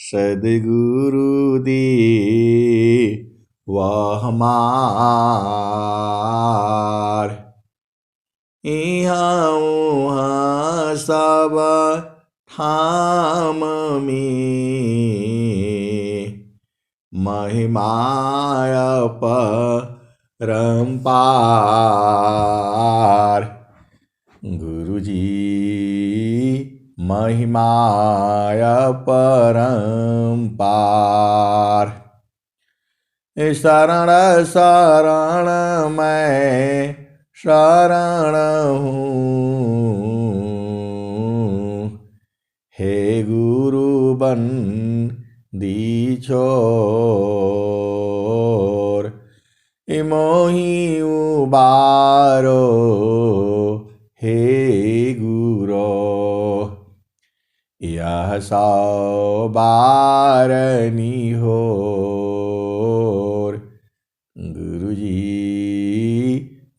सद्गुरु दी वह हमार। इहाँ उहाँ सब ठाम में महिमाय परम्पार। गुरुजी महिमाय परम्पार। शरण शरण मैं शरण हूँ, हे गुरु बन दीछोर। मोहि उबारो हे गुरो, यह सौ बारनी होर। गुरुजी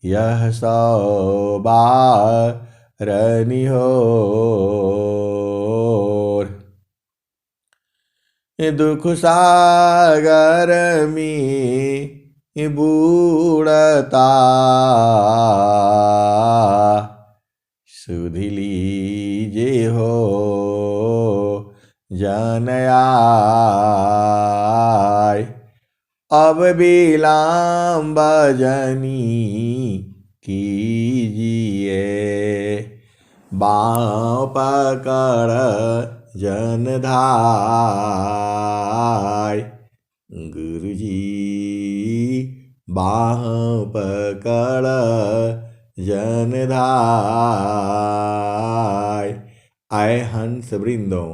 यह सौ बारनी होर। दुख सागर में बूढ़ता सुधि लीजे हो जन आय। अब विलम्ब जनी कीजिए, बाँह पकड़ जन धाय। गुरुजी बाँह पकड़ जन धाय। आए हंस वृंदों,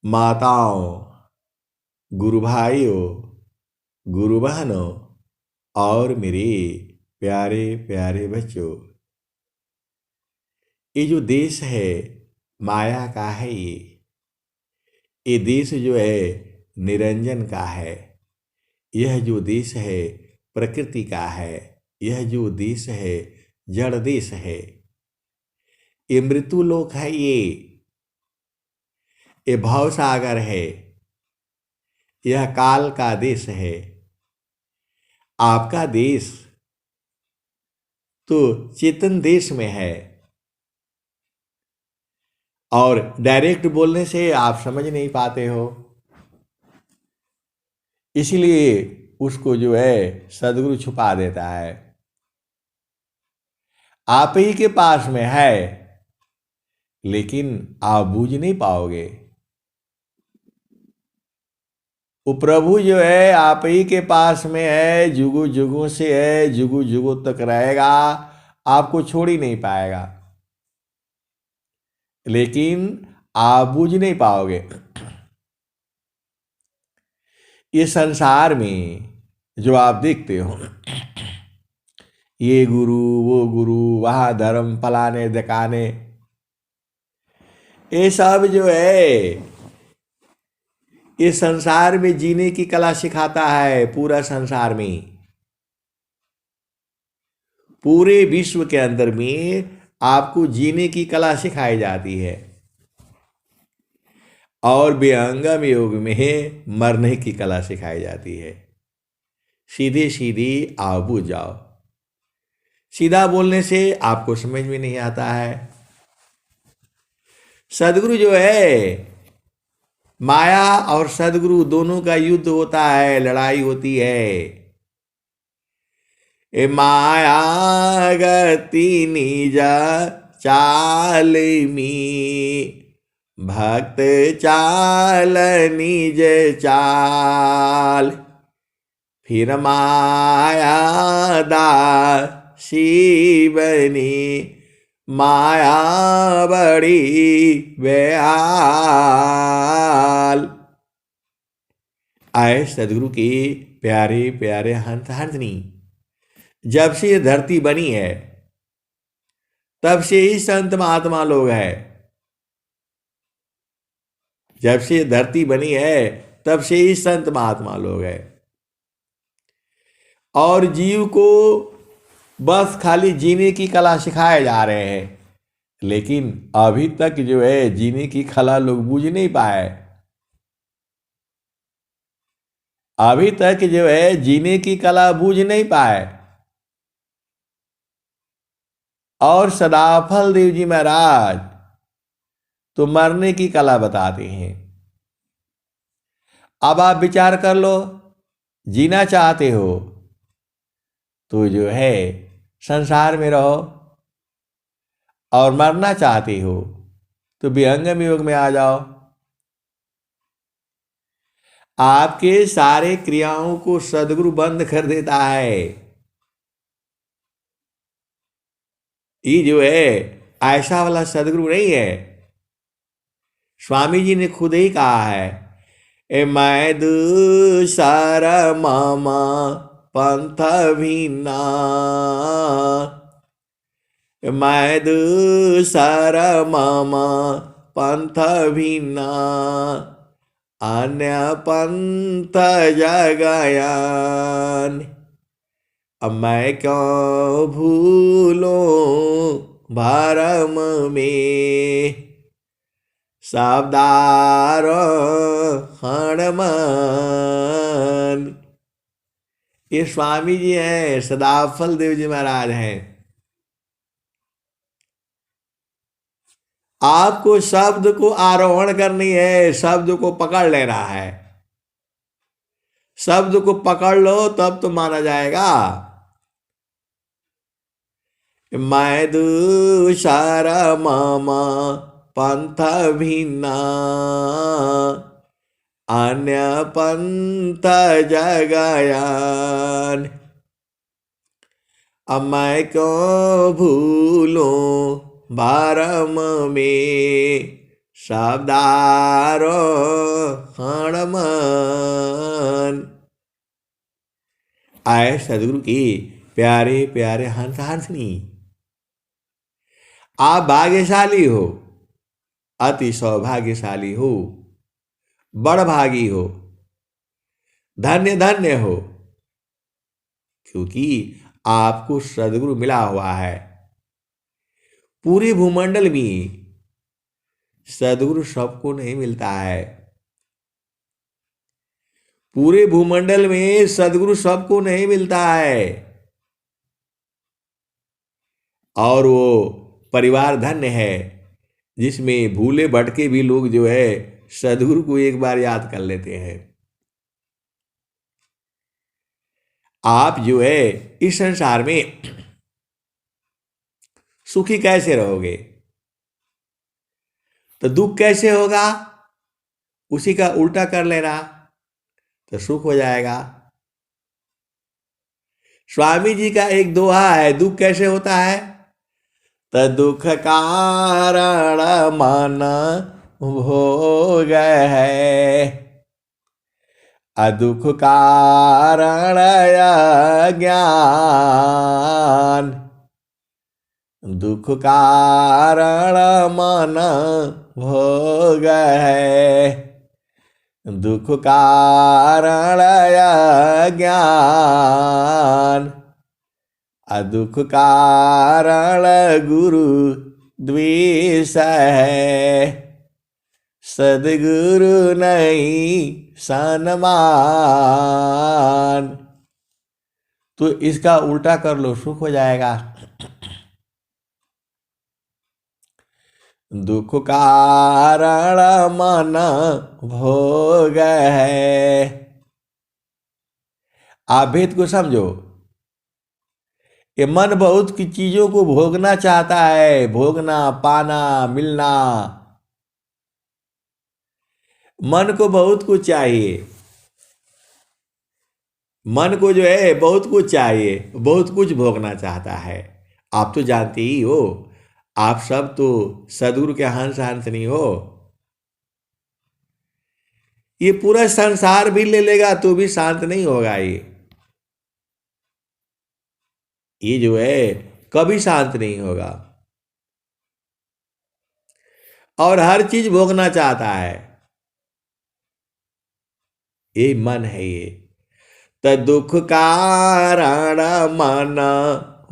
माताओं, गुरु भाइयों, गुरु बहनों और मेरे प्यारे प्यारे बच्चों, ये जो देश है माया का है। ये देश जो है निरंजन का है। यह जो देश है प्रकृति का है। यह जो देश है जड़ देश है। ये मृत्यु लोक है। ये भव सागर है। यह काल का देश है। आपका देश तो चेतन देश में है, और डायरेक्ट बोलने से आप समझ नहीं पाते हो, इसलिए उसको जो है सद्गुरु छुपा देता है। आप ही के पास में है, लेकिन आप बूझ नहीं पाओगे। वो प्रभु जो है आप ही के पास में है, जुगु जुगु से है, जुगु जुगु तक रहेगा, आपको छोड़ ही नहीं पाएगा, लेकिन आप बूझ नहीं पाओगे। ये संसार में जो आप देखते हो, ये गुरु वो गुरु, वहाँ धर्म फलाने दिखाने, ये सब जो है ये संसार में जीने की कला सिखाता है। पूरा संसार में, पूरे विश्व के अंदर में आपको जीने की कला सिखाई जाती है, और विहंगम योग में मरने की कला सिखाई जाती है। सीधे सीधे आओ बूझ जाओ। सीधा बोलने से आपको समझ में नहीं आता है। सद्गुरु जो है, माया और सद्गुरु दोनों का युद्ध होता है, लड़ाई होती है। ए माया गति निज चाल में, भक्त चाल निज चाल। फिर माया दासी बनी, माया बड़ी बेहाल। आए सदगुरु के प्यारे प्यारे हंस हंसनी, जब से ये धरती बनी है तब से ही संत महात्मा लोग हैं। जब से धरती बनी है तब से ही संत महात्मा लोग हैं, और जीव को बस खाली जीने की कला सिखाए जा रहे हैं, लेकिन अभी तक जो है जीने की कला लोग बूझ नहीं पाए। अभी तक जो है जीने की कला बूझ नहीं पाए। और सदाफल देव जी महाराज तो मरने की कला बताते हैं। अब आप विचार कर लो, जीना चाहते हो तो जो है संसार में रहो, और मरना चाहते हो तो विहंगम योग में आ जाओ। आपके सारे क्रियाओं को सदगुरु बंद कर देता है। ये जो है ऐसा वाला सदगुरु नहीं है। स्वामी जी ने खुद ही कहा है, ए मैं दूसर मामा पंथ भीना, मैं दूसर मामा पंथ भीना, अन्य पंथ जगयान। अब मैं क्यों भूलूं भरम में, शब्दार हनुमान। ये स्वामी जी हैं, सदाफल देव जी महाराज हैं। आपको शब्द को आरोहण करनी है, शब्द को पकड़ लेना है। शब्द को पकड़ लो तब तो माना जाएगा। मैं दूसर मामा पंथ भिन्ना, अन्य पंथ जगयान। अब मैं क्यों भूलूं भरम में, शब्दारो हनुमान। आए सदगुरु की प्यारे प्यारे हंस हंसनी। आप भाग्यशाली हो, अति सौभाग्यशाली हो, बड़भागी हो, धन्य धन्य हो, क्योंकि आपको सदगुरु मिला हुआ है। पूरे भूमंडल में सदगुरु सबको नहीं मिलता है। पूरे भूमंडल में सदगुरु सबको नहीं मिलता है। और वो परिवार धन्य है जिसमें भूले भटके भी लोग जो है सदगुरु को एक बार याद कर लेते हैं। आप जो है इस संसार में सुखी कैसे रहोगे, तो दुख कैसे होगा, उसी का उल्टा कर लेना तो सुख हो जाएगा। स्वामी जी का एक दोहा है, दुख कैसे होता है, तो दुख कारण मन भोग है, अदुख कारण ज्ञान। दुख कारण मन भोग है, दुख कारण ज्ञान, अदुख कारण गुरु द्वेष है, सदगुरु नहीं सन्मान। तो इसका उल्टा कर लो, सुख हो जाएगा। दुख कारण मन भोग है। आप भेद को समझो। ये मन बहुत की चीजों को भोगना चाहता है, भोगना, पाना, मिलना। मन को बहुत कुछ चाहिए। मन को जो है बहुत कुछ चाहिए, बहुत कुछ भोगना चाहता है। आप तो जानते ही हो, आप सब तो सदगुरु के हंस हंस नहीं हो। ये पूरा संसार भी ले लेगा तो भी शांत नहीं होगा। ये जो है कभी शांत नहीं होगा, और हर चीज भोगना चाहता है। ये मन है ये। तो दुख कारण मन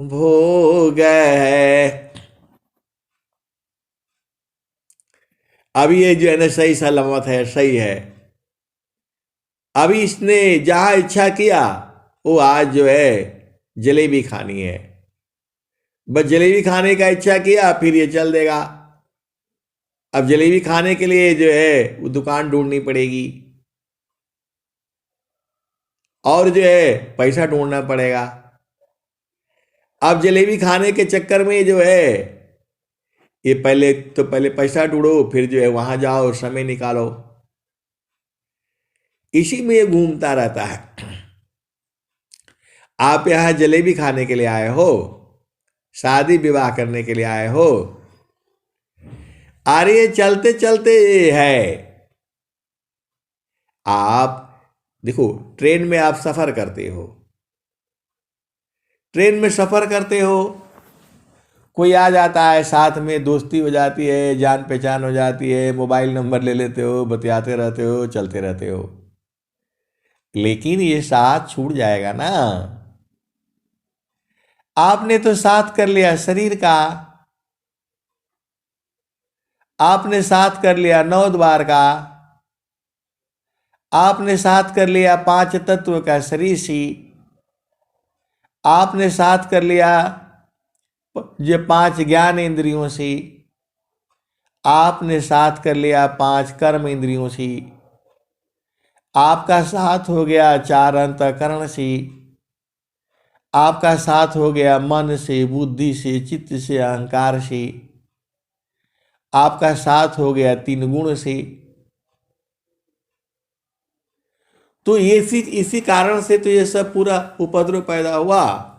भोग है। अब ये जो है ना सही सलामत है, सही है। अभी इसने जहां इच्छा किया वो आज जो है जलेबी खानी है, बस जलेबी खाने का इच्छा किया फिर ये चल देगा। अब जलेबी खाने के लिए जो है वो दुकान ढूंढनी पड़ेगी और जो है पैसा ढूंढना पड़ेगा। अब जलेबी खाने के चक्कर में जो है ये पहले पैसा ढूंढो, फिर जो है वहां जाओ, समय निकालो, इसी में ये घूमता रहता है। आप यहां जलेबी खाने के लिए आए हो, शादी विवाह करने के लिए आए हो, अरे चलते चलते ये है। आप देखो, ट्रेन में आप सफर करते हो, ट्रेन में सफर करते हो, कोई आ जाता है, साथ में दोस्ती हो जाती है, जान पहचान हो जाती है, मोबाइल नंबर ले लेते हो, बतियाते रहते हो, चलते रहते हो, लेकिन ये साथ छूट जाएगा ना। आपने तो साथ कर लिया शरीर का, आपने साथ कर लिया 9 द्वार का, आपने साथ कर लिया 5 तत्व का शरीर सी, आपने साथ कर लिया ये 5 ज्ञान इंद्रियों से, आपने साथ कर लिया 5 कर्म इंद्रियों से, आपका साथ हो गया 4 अंतःकरण से, आपका साथ हो गया मन से, बुद्धि से, चित्त से, अहंकार से, आपका साथ हो गया 3 गुण से। तो ये इसी कारण से तो ये सब पूरा उपद्रव पैदा हुआ।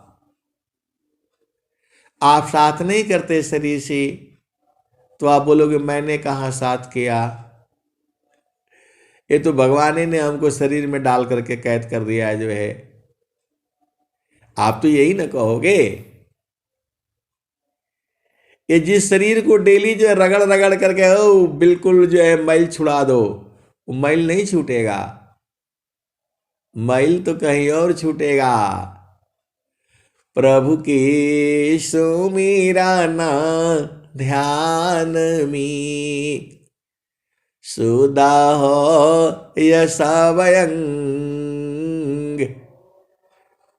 आप साथ नहीं करते शरीर से तो आप बोलोगे मैंने कहाँ साथ किया, ये तो भगवान ने हमको शरीर में डाल करके कैद कर दिया है जो है। आप तो यही ना कहोगे। ये जिस शरीर को डेली जो है रगड़ रगड़ करके ओ बिल्कुल जो है मैल छुड़ा दो, वो मैल नहीं छूटेगा, मैल तो कहीं और छूटेगा। प्रभु की सुमीरा ना ध्यान में सुधा हो यशवयंग,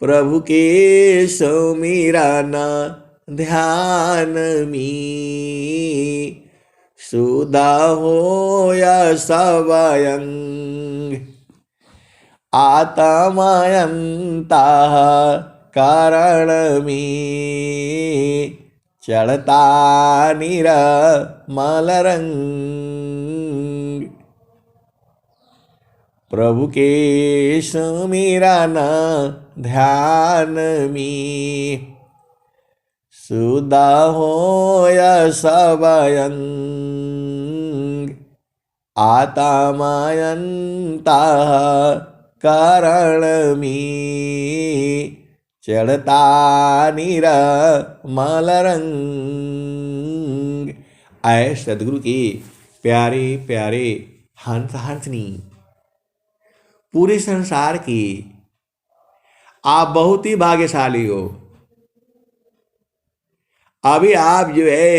प्रभु के सुमीरा ना ध्यान में सुधा हो यशवयंग, आत्मयंता कारण में चढ़ता निरमल रंग, प्रभु के सुमिरा न ध्यान में सुधा हो यशवयंग, आत्मयंता कारण में चढ़ता निरमल रंग। आए सदगुरु की प्यारे प्यारे हंस हंसनी, पूरे संसार की आप बहुत ही भाग्यशाली हो। अभी आप जो है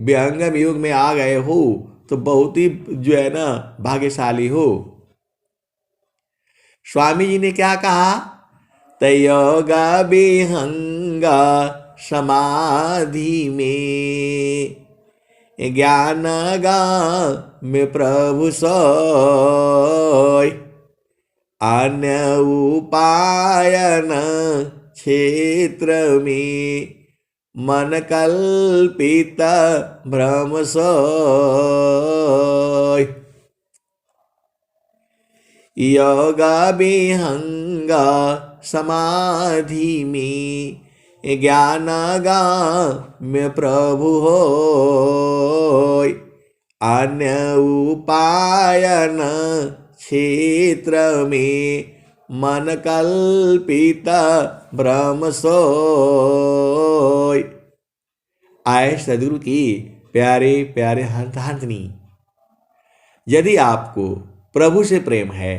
विहंगम युग में आ गए हो तो बहुत ही जो है ना भाग्यशाली हो। स्वामी जी ने क्या कहा, तयोगा विहंगा समाधि में ज्ञान गा में प्रभु सोय, अन्य उपायन क्षेत्र में मन कल्पित भ्रम सोय, योगा विहंगा समाधि में ज्ञान गा में प्रभु होय, अन्य उपायन क्षेत्र में मन कल्पित भ्रम सोय। आए सदगुरु की प्यारे प्यारे हंस हंसनी, यदि आपको प्रभु से प्रेम है,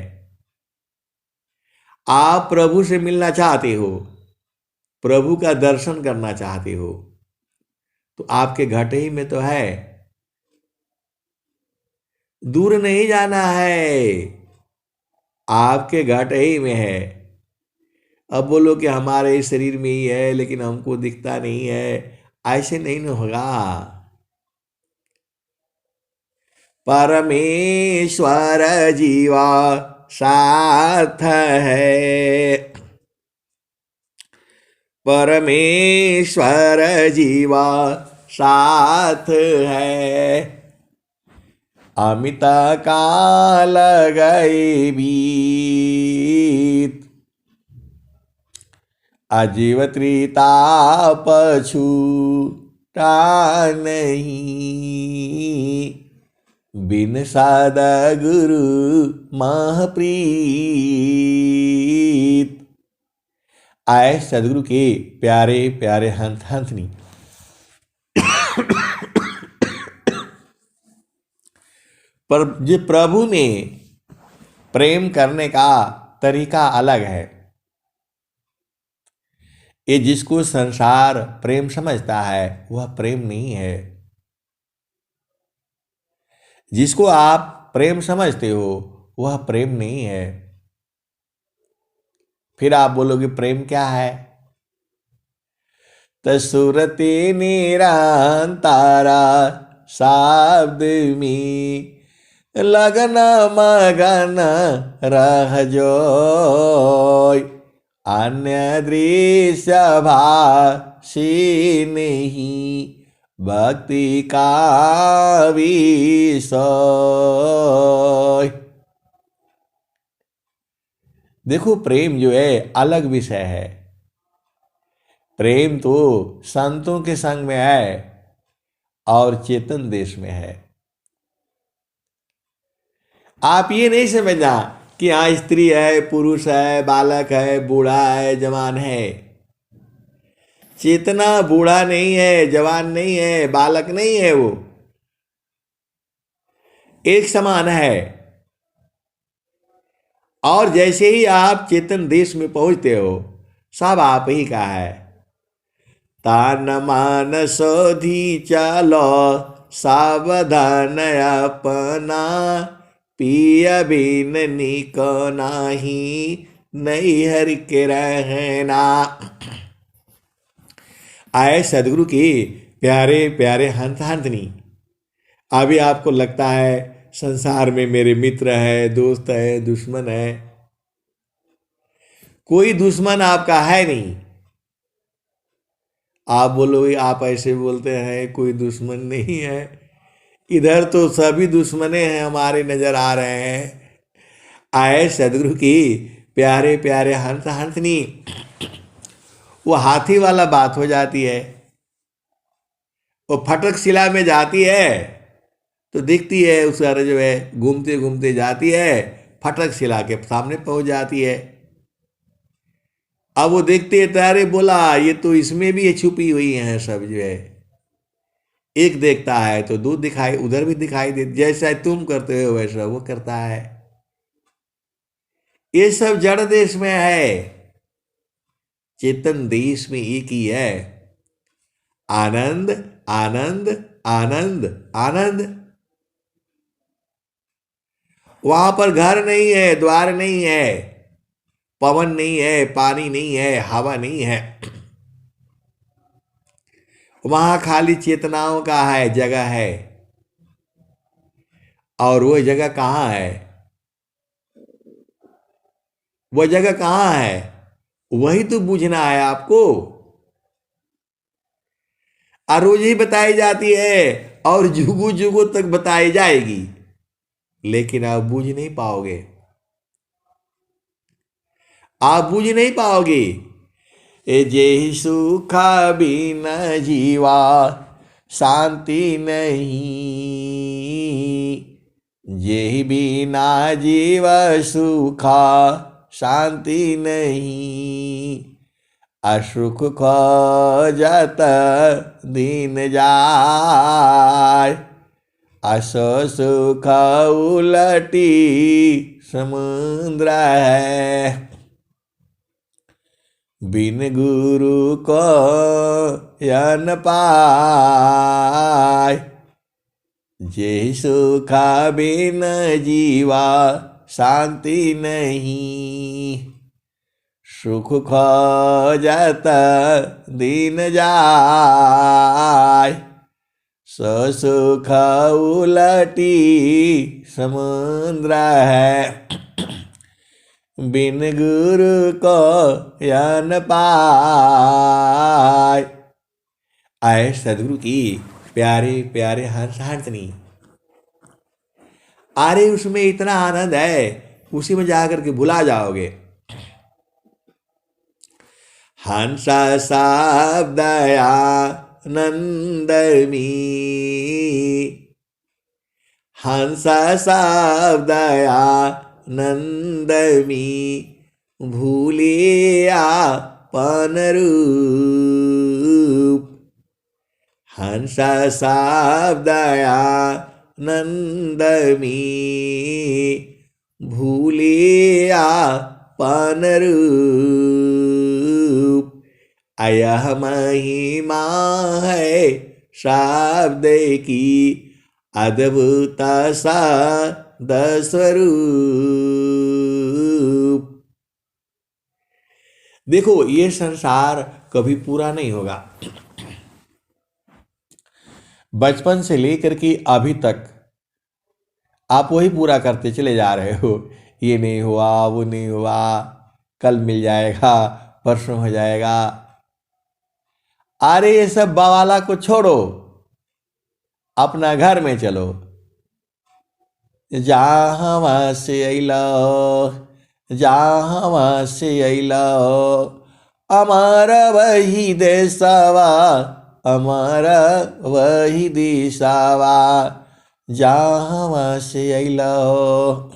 आप प्रभु से मिलना चाहते हो, प्रभु का दर्शन करना चाहते हो, तो आपके घटे ही में तो है, दूर नहीं जाना है। आपके घट ही में है। अब बोलो कि हमारे इस शरीर में ही है लेकिन हमको दिखता नहीं है, ऐसे नहीं न होगा। परमेश्वर जीवा साथ है, परमेश्वर जीवा साथ है। अमित काल गए बीत, अजीव त्रिताप छूटा नहीं। बिन सद्गुरु महप्रीत। आए सदगुरु के प्यारे प्यारे हंत हंसनी, पर जो प्रभु में प्रेम करने का तरीका अलग है। ये जिसको संसार प्रेम समझता है वह प्रेम नहीं है। जिसको आप प्रेम समझते हो वह प्रेम नहीं है। फिर आप बोलोगे प्रेम क्या है? तसुरति निरंतारा शब्द में लगन मगन रह जोय। अन्य दृश्य भाषी नहीं भक्ति का विषय। देखो प्रेम जो है अलग विषय है। प्रेम तो संतों के संग में है और चेतन देश में है। आप ये नहीं समझना कि हाँ स्त्री है, पुरुष है, बालक है, बूढ़ा है, जवान है। चेतना बूढ़ा नहीं है, जवान नहीं है, बालक नहीं है, वो एक समान है। और जैसे ही आप चेतन देश में पहुंचते हो सब आप ही का है। तान मान सोधी चलो सावधान अपना, पिय बिन निको नाही नहीं हरि के रहना। आए सदगुरु की प्यारे प्यारे हंस हंसनी। अभी आपको लगता है संसार में मेरे मित्र है, दोस्त है, दुश्मन है। कोई दुश्मन आपका है नहीं। आप बोलोगे आप ऐसे बोलते हैं कोई दुश्मन नहीं है। इधर तो सभी दुश्मने हैं हमारे नजर आ रहे हैं। आए सदगुरु की प्यारे प्यारे हंस हंसनी। वो हाथी वाला बात हो जाती है। वो फटक शिला में जाती है तो दिखती है, उसका जो है घूमते घूमते जाती है, फटक शिला के सामने पहुंच जाती है। अब वो देखते है तारे, बोला ये तो इसमें भी ये छुपी हुई है सब जो है। एक देखता है तो दूर दिखाई, उधर भी दिखाई दे, जैसा तुम करते हो वैसा वो करता है। ये सब जड़ देश में है, चेतन देश में एक ही है। आनंद आनंद आनंद आनंद। वहां पर घर नहीं है, द्वार नहीं है, पवन नहीं है, पानी नहीं है, हवा नहीं है। वहां खाली चेतनाओं का है जगह है। और वो जगह कहाँ है? वो जगह कहाँ है वही तो पूछना है आपको। और रोज ही बताई जाती है और जुगू जुगू तक बताई जाएगी, लेकिन आप बूझ नहीं पाओगे। आप बूझ नहीं पाओगे। ए जेहि सुखा बिन जीवा शांति नहीं, जेहि बिना जीव सुखा शांति नहीं। असुख खोजत दिन जाय, असो सुख उलटी समुद्र है। बिन गुरु को यन पाय, जे सुख बिन जीवा शांति नहीं। सुख खोजत दीन जाय, सुख उलटी समुद्र है। बिन गुरु को यन पाय। आए सदगुरु की प्यारे प्यारे हंस हंसनी। अरे उसमें इतना आनंद है, उसी में जाकर के भुला जाओगे। हंस शब्दया नंदमी, हंस शब्दया नंदमी, भूलिया पन रूप। हंस शब्दया नंदमी, भूलिया पन रूप। अयह महिमा है शब्द की, अद्भुत सद स्वरूप। देखो ये संसार कभी पूरा नहीं होगा। बचपन से लेकर के अभी तक आप वही पूरा करते चले जा रहे हो। ये नहीं हुआ, वो नहीं हुआ, कल मिल जाएगा, परसों हो जाएगा। अरे ये सब बवाला को छोड़ो, अपना घर में चलो। जहाँ से अलो, जहाँ से अलो, अमर वही देशवा, अमर वही दिशावा। जहाँ से अलो।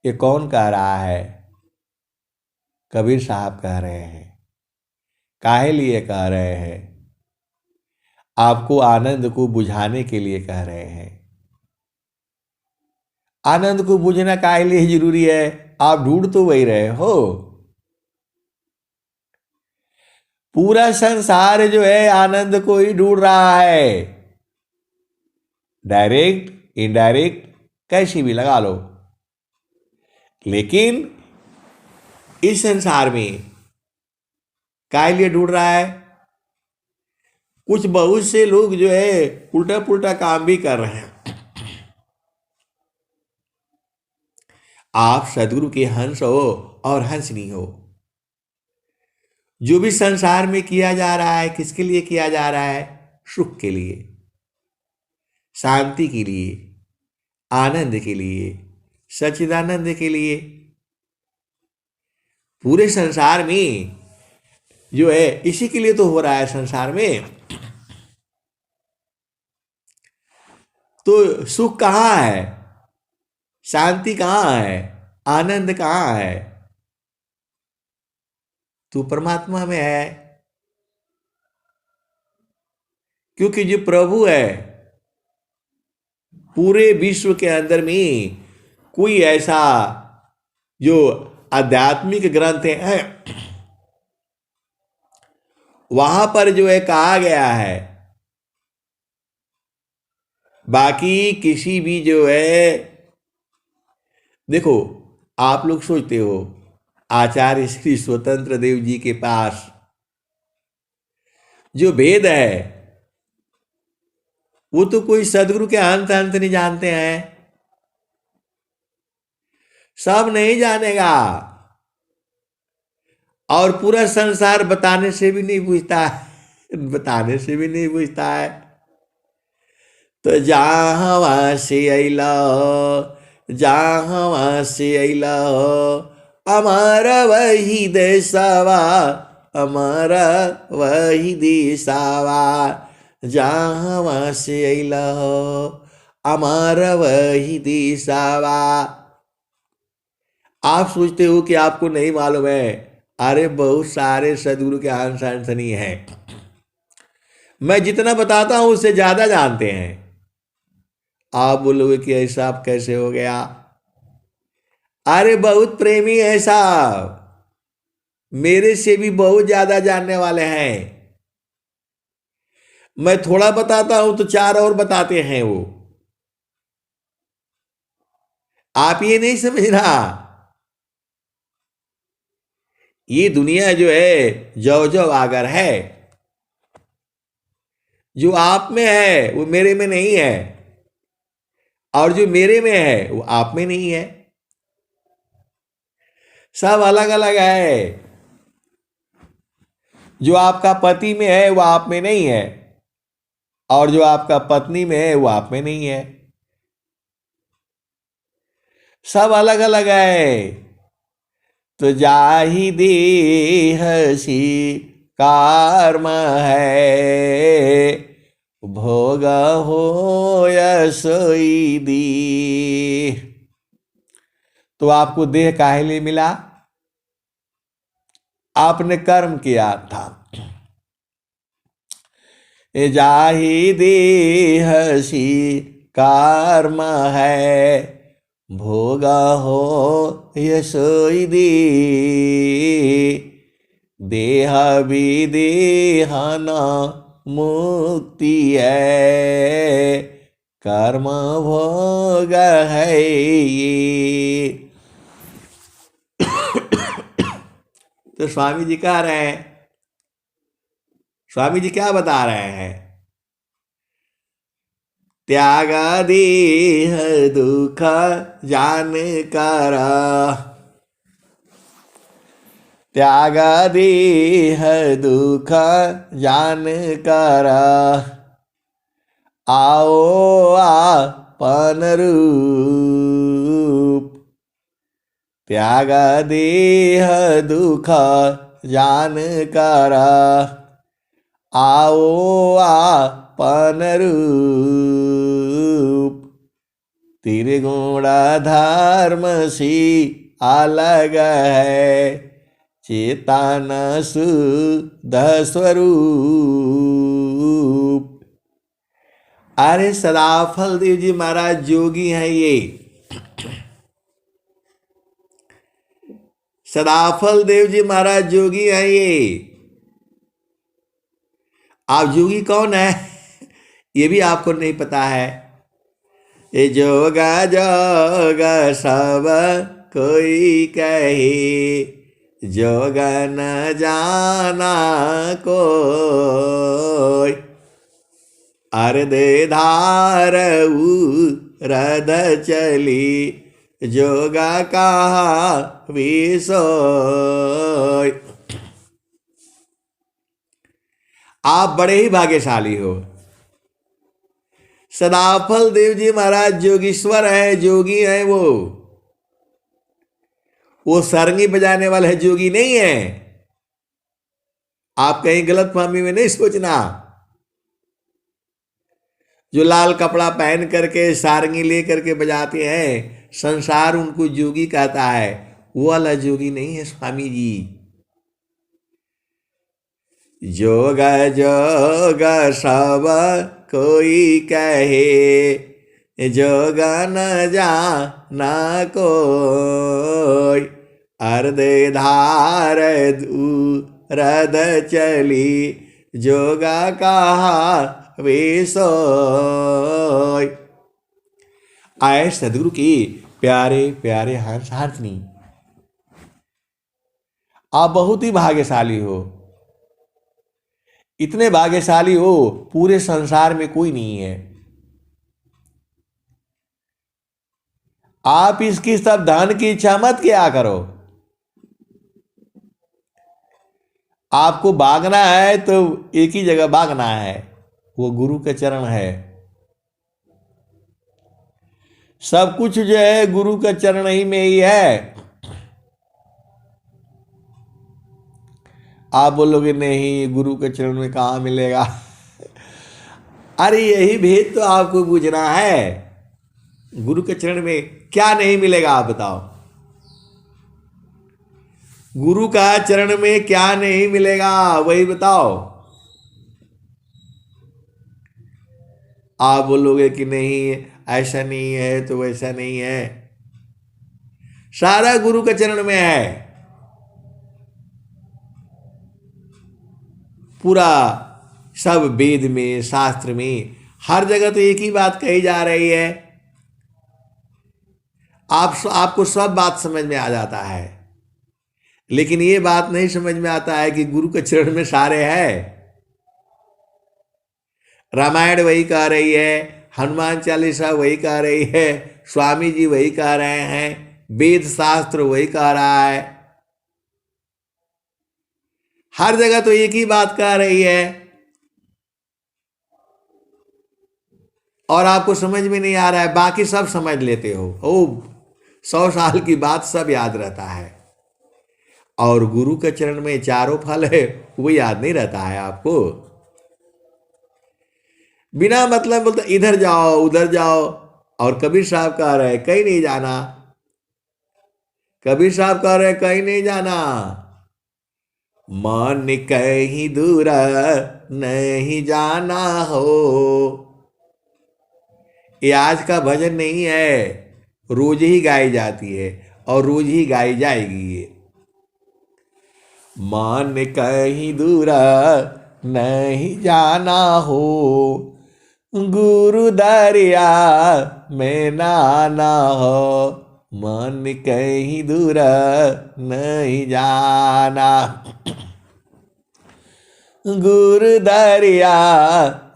ये कौन कह रहा है? कबीर साहब कह रहे हैं। काहे लिए कह रहे हैं? आपको आनंद को बुझाने के लिए कह रहे हैं। आनंद को बुझना काहे लिए जरूरी है? आप ढूंढ तो वही रहे हो। पूरा संसार जो है आनंद को ही ढूंढ रहा है। डायरेक्ट इनडायरेक्ट कैसी भी लगा लो, लेकिन इस संसार में काहे लिए ढूंढ रहा है? कुछ बहुत से लोग जो है उल्टा पुल्टा काम भी कर रहे हैं। आप सदगुरु के हंस हो और हंसनी हो। जो भी संसार में किया जा रहा है, किसके लिए किया जा रहा है? सुख के लिए, शांति के लिए, आनंद के लिए, सच्चिदानंद के लिए। पूरे संसार में जो है इसी के लिए तो हो रहा है। संसार में तो सुख कहाँ है? शांति कहाँ है? आनंद कहाँ है? तू परमात्मा में है। क्योंकि जो प्रभु है, पूरे विश्व के अंदर में कोई ऐसा जो आध्यात्मिक ग्रंथ है वहां पर जो है कहा गया है। बाकी किसी भी जो है, देखो आप लोग सोचते हो आचार्य श्री स्वतंत्र देव जी के पास जो वेद है वो तो कोई सदगुरु के अंत अंत नहीं जानते हैं। सब नहीं जानेगा और पूरा संसार बताने से भी नहीं पूछता है। बताने से भी नहीं पूछता है। तो जहाँ से अला, जहाँ से अला, हमारा वही देशवा, हमारा वही दिशावा। जहाँ से अला हमारा वही दिशावा। आप सोचते हो कि आपको नहीं मालूम है। अरे बहुत सारे सदगुरु के अंश अंशनी हैं। मैं जितना बताता हूं उससे ज्यादा जानते हैं। आप बोलोगे कि ऐसा आप कैसे हो गया? अरे बहुत प्रेमी है साहब, मेरे से भी बहुत ज्यादा जानने वाले हैं। मैं थोड़ा बताता हूं तो चार और बताते हैं वो। आप ये नहीं समझना, ये दुनिया जो है जो जो आगर है, जो आप में है वो मेरे में नहीं है, और जो मेरे में है वो आप में नहीं है। सब अलग अलग है। जो आपका पति में है वो आप में नहीं है, और जो आपका पत्नी में है वो आप में नहीं है। सब अलग अलग है। तो जाहि देह कर्म है, भोग हो सोई दी। तो आपको देह काहे लिए मिला? आपने कर्म किया था। जाहि देह कर्म है, भोग हो सोई दी। देह विदेहन मुक्ति है, कर्म भोग है ये। तो स्वामी जी कह रहे हैं, स्वामी जी क्या बता रहे हैं? त्याग देह दुख जान कर, त्याग देह दुख जान कर, आओ आपन रूप। त्याग देह दुख जान कर, आओ आपन रूप। त्रिगुण धर्म सी अलग है, चेतन शुद्ध स्वरूप। अरे सदाफल देव जी महाराज जोगी हैं ये। सदाफल देव जी महाराज जोगी हैं ये। आप जोगी कौन है ये भी आपको नहीं पता है। ये जोगा जोगा सब कोई कहे, जोगा न जाना कोई। अर्धे धार रध चली, जोगा कहा विसोय। आप बड़े ही भाग्यशाली हो। सदाफल देव जी महाराज जोगीश्वर है, जोगी है वो सरंगी बजाने वाले जोगी नहीं है। आप कहीं गलत फहमी में नहीं सोचना। जो लाल कपड़ा पहन करके सारंगी ले करके बजाते हैं, संसार उनको जोगी कहता है, वो वाला जोगी नहीं है स्वामी जी। जोग जोग सब कोई कहे, जोग न जाना कोई। अर्धे धार रध चली, जोगा कहा विसोय। आए सदगुरु की प्यारे प्यारे हंसार्थनी, आप बहुत ही भाग्यशाली हो। इतने भाग्यशाली हो, पूरे संसार में कोई नहीं है। आप इसकी सब धन की इच्छा मत किया करो। आपको भागना है तो एक ही जगह भागना है, वो गुरु के चरण है। सब कुछ जो है गुरु के चरण ही में ही है। आप बोलोगे नहीं गुरु के चरण में कहाँ मिलेगा अरे यही भेद तो आपको बुझना है। गुरु के चरण में क्या नहीं मिलेगा आप बताओ। गुरु का चरण में क्या नहीं मिलेगा वही बताओ। आप बोलोगे कि नहीं ऐसा नहीं है तो वैसा नहीं है। सारा गुरु के चरण में है। पूरा सब वेद में शास्त्र में हर जगह तो एक ही बात कही जा रही है। आपको सब बात समझ में आ जाता है, लेकिन ये बात नहीं समझ में आता है कि गुरु के चरण में सारे है। रामायण वही कह रही है, हनुमान चालीसा वही कह रही है, स्वामी जी वही कह रहे हैं, वेद शास्त्र वही कह रहा है, हर जगह तो एक ही बात कह रही है, और आपको समझ में नहीं आ रहा है। बाकी सब समझ लेते हो, ओ 100 साल की बात सब याद रहता है, और गुरु के चरण में चारों फल है वो याद नहीं रहता है आपको। बिना मतलब बोलते इधर जाओ उधर जाओ, और कबीर साहब कह रहे कहीं नहीं जाना, कबीर साहब कह रहे कहीं नहीं जाना, मन कहीं दूर नहीं जाना हो। ये आज का भजन नहीं है, रोज ही गाई जाती है और रोज ही गाई जाएगी ये। मन कहीं दूर नहीं जाना हो, गुरु दरिया में नाना हो। मन कहीं दूर नहीं जाना, गुरु दरिया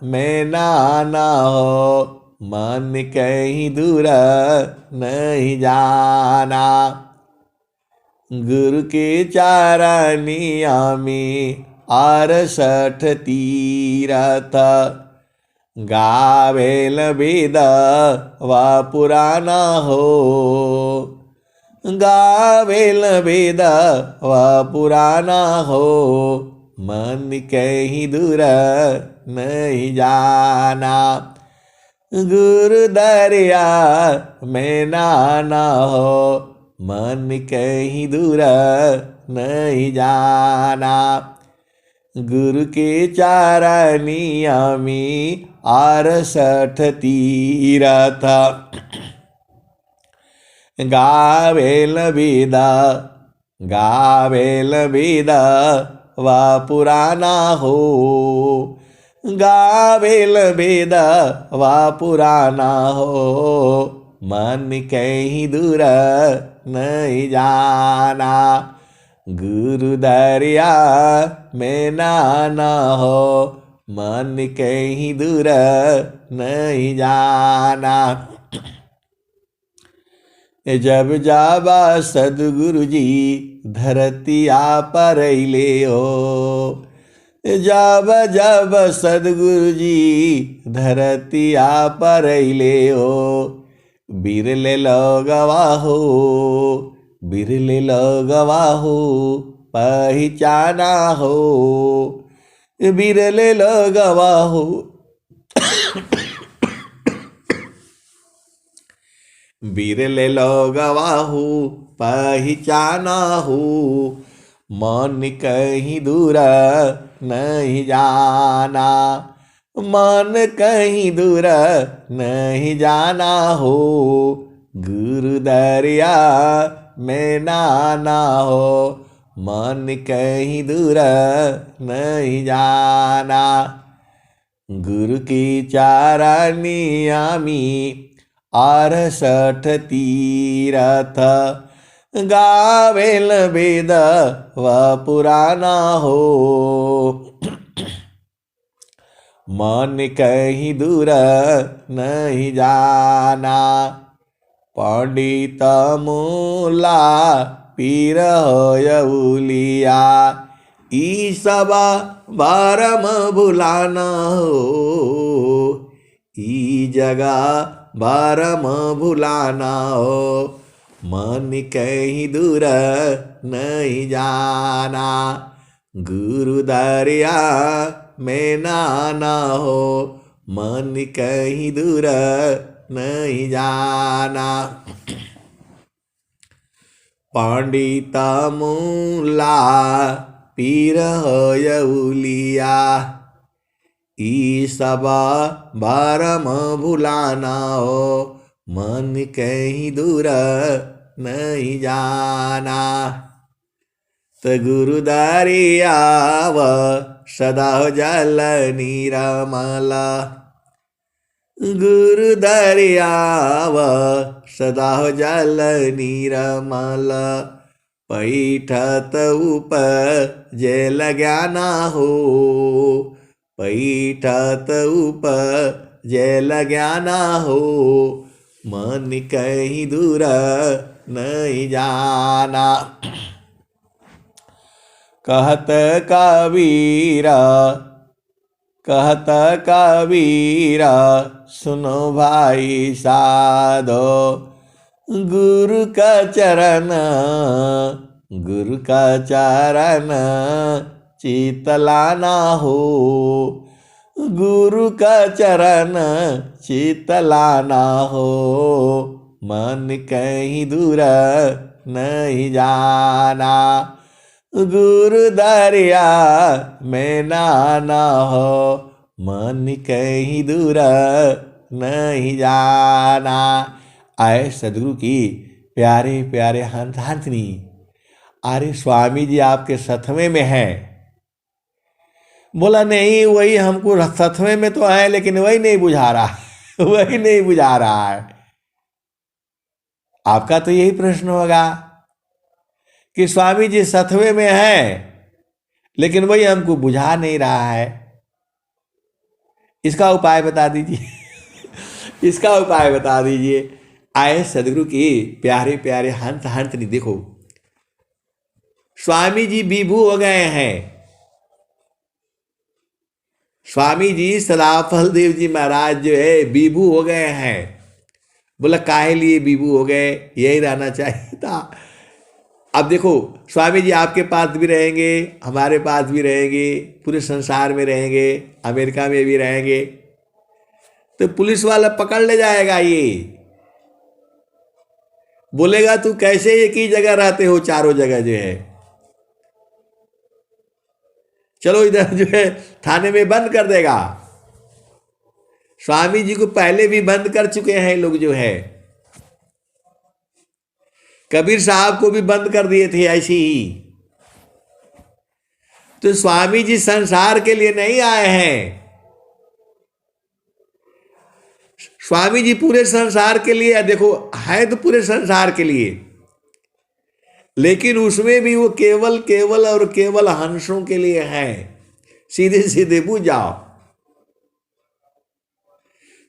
में नाना हो। मन कहीं दूर नहीं जाना, गुरु के चारनिया में 68 तीरथ, गावेल वेद व पुराना हो। गावेल वेद व पुराना हो, मन कहीं दूर नहीं जाना, गुरु दरिया में नाना हो। मन कहीं दूर नहीं जाना, गुरु के चारनिया में 68 तीरथ, गावेल वेद व पुराना हो। गावेल वेद व पुराना हो, मन कहीं दूर नहीं जाना, गुरु दरिया में नाना हो। मन कहीं दूर नहीं जाना, जब जाबा सदगुरु जी धरतिया पर ले हो। जब जब सदगुरु जी धरतिया पर ले हो, बिरले लगवा हो, बिरले लगवा हो, पहचाना हो, बिरले लगवा हो, बिरले लगवा हो, पहचाना हो। मन कहीं दूर नहीं जाना, मन कहीं दूर नहीं जाना हो, गुरु दरिया में नाना हो। मन कहीं दूर नहीं जाना, गुरु की चारनिया में 68 तीरथ, गावेल वेद व पुराना हो। मन कहीं दूर नहीं जाना, पंडित मूला पीर होयउलिया, ई सब बारम भुलाना हो। ई जगह बारम भुलाना हो, मन कहीं दूर नहीं जाना, गुरु दरिया में नाना हो। मन कहीं दूर नहीं जाना, पंडित मूला पीर होयउलिया, ई सब बारम भुलाना हो। मन कहीं दूर नहीं जाना, तो गुरु दरिया व सदा हो जल निरमला, गुरु दरिया व सदा जल नीरमल पैठत उपजेल ज्ञाना हो पैठत उपजेल ज्ञाना हो मन कहीं दूर नहीं जाना। कहत कबीरा कहत कबीरा सुनो भाई साधो गुरु का चरण चितलाना हो गुरु का चरण चितलाना हो मन कहीं दूर नहीं जाना गुरु दरिया में नाना हो मन कहीं दूर नहीं जाना। आए सदगुरु की प्यारे प्यारे हंस हंसनी, अरे स्वामी जी आपके सतवें में हैं। बोला नहीं, वही हमको सतवें में तो है लेकिन वही नहीं बुझा रहा वही नहीं बुझा रहा है। आपका तो यही प्रश्न होगा कि स्वामी जी सतवें में है लेकिन वही हमको बुझा नहीं रहा है, इसका उपाय बता दीजिए इसका उपाय बता दीजिए। आए सदगुरु की प्यारे प्यारे हंस हंसनी, देखो स्वामी जी विभू हो गए हैं। स्वामी जी सदाफल देव जी महाराज जो है विभू हो गए हैं। बोला काहे लिए विभू हो गए, यही रहना चाहिए था। अब देखो स्वामी जी आपके पास भी रहेंगे, हमारे पास भी रहेंगे, पूरे संसार में रहेंगे, अमेरिका में भी रहेंगे, तो पुलिस वाला पकड़ ले जाएगा। ये बोलेगा तू कैसे एक ही जगह रहते हो, चारों जगह जो है, चलो इधर जो है थाने में बंद कर देगा। स्वामी जी को पहले भी बंद कर चुके हैं लोग जो है, कबीर साहब को भी बंद कर दिए थे ऐसी ही। तो स्वामी जी संसार के लिए नहीं आए हैं, स्वामी जी पूरे संसार के लिए, देखो है तो पूरे संसार के लिए, लेकिन उसमें भी वो केवल केवल और केवल हंसों के लिए है। सीधे सीधे पूछ जाओ,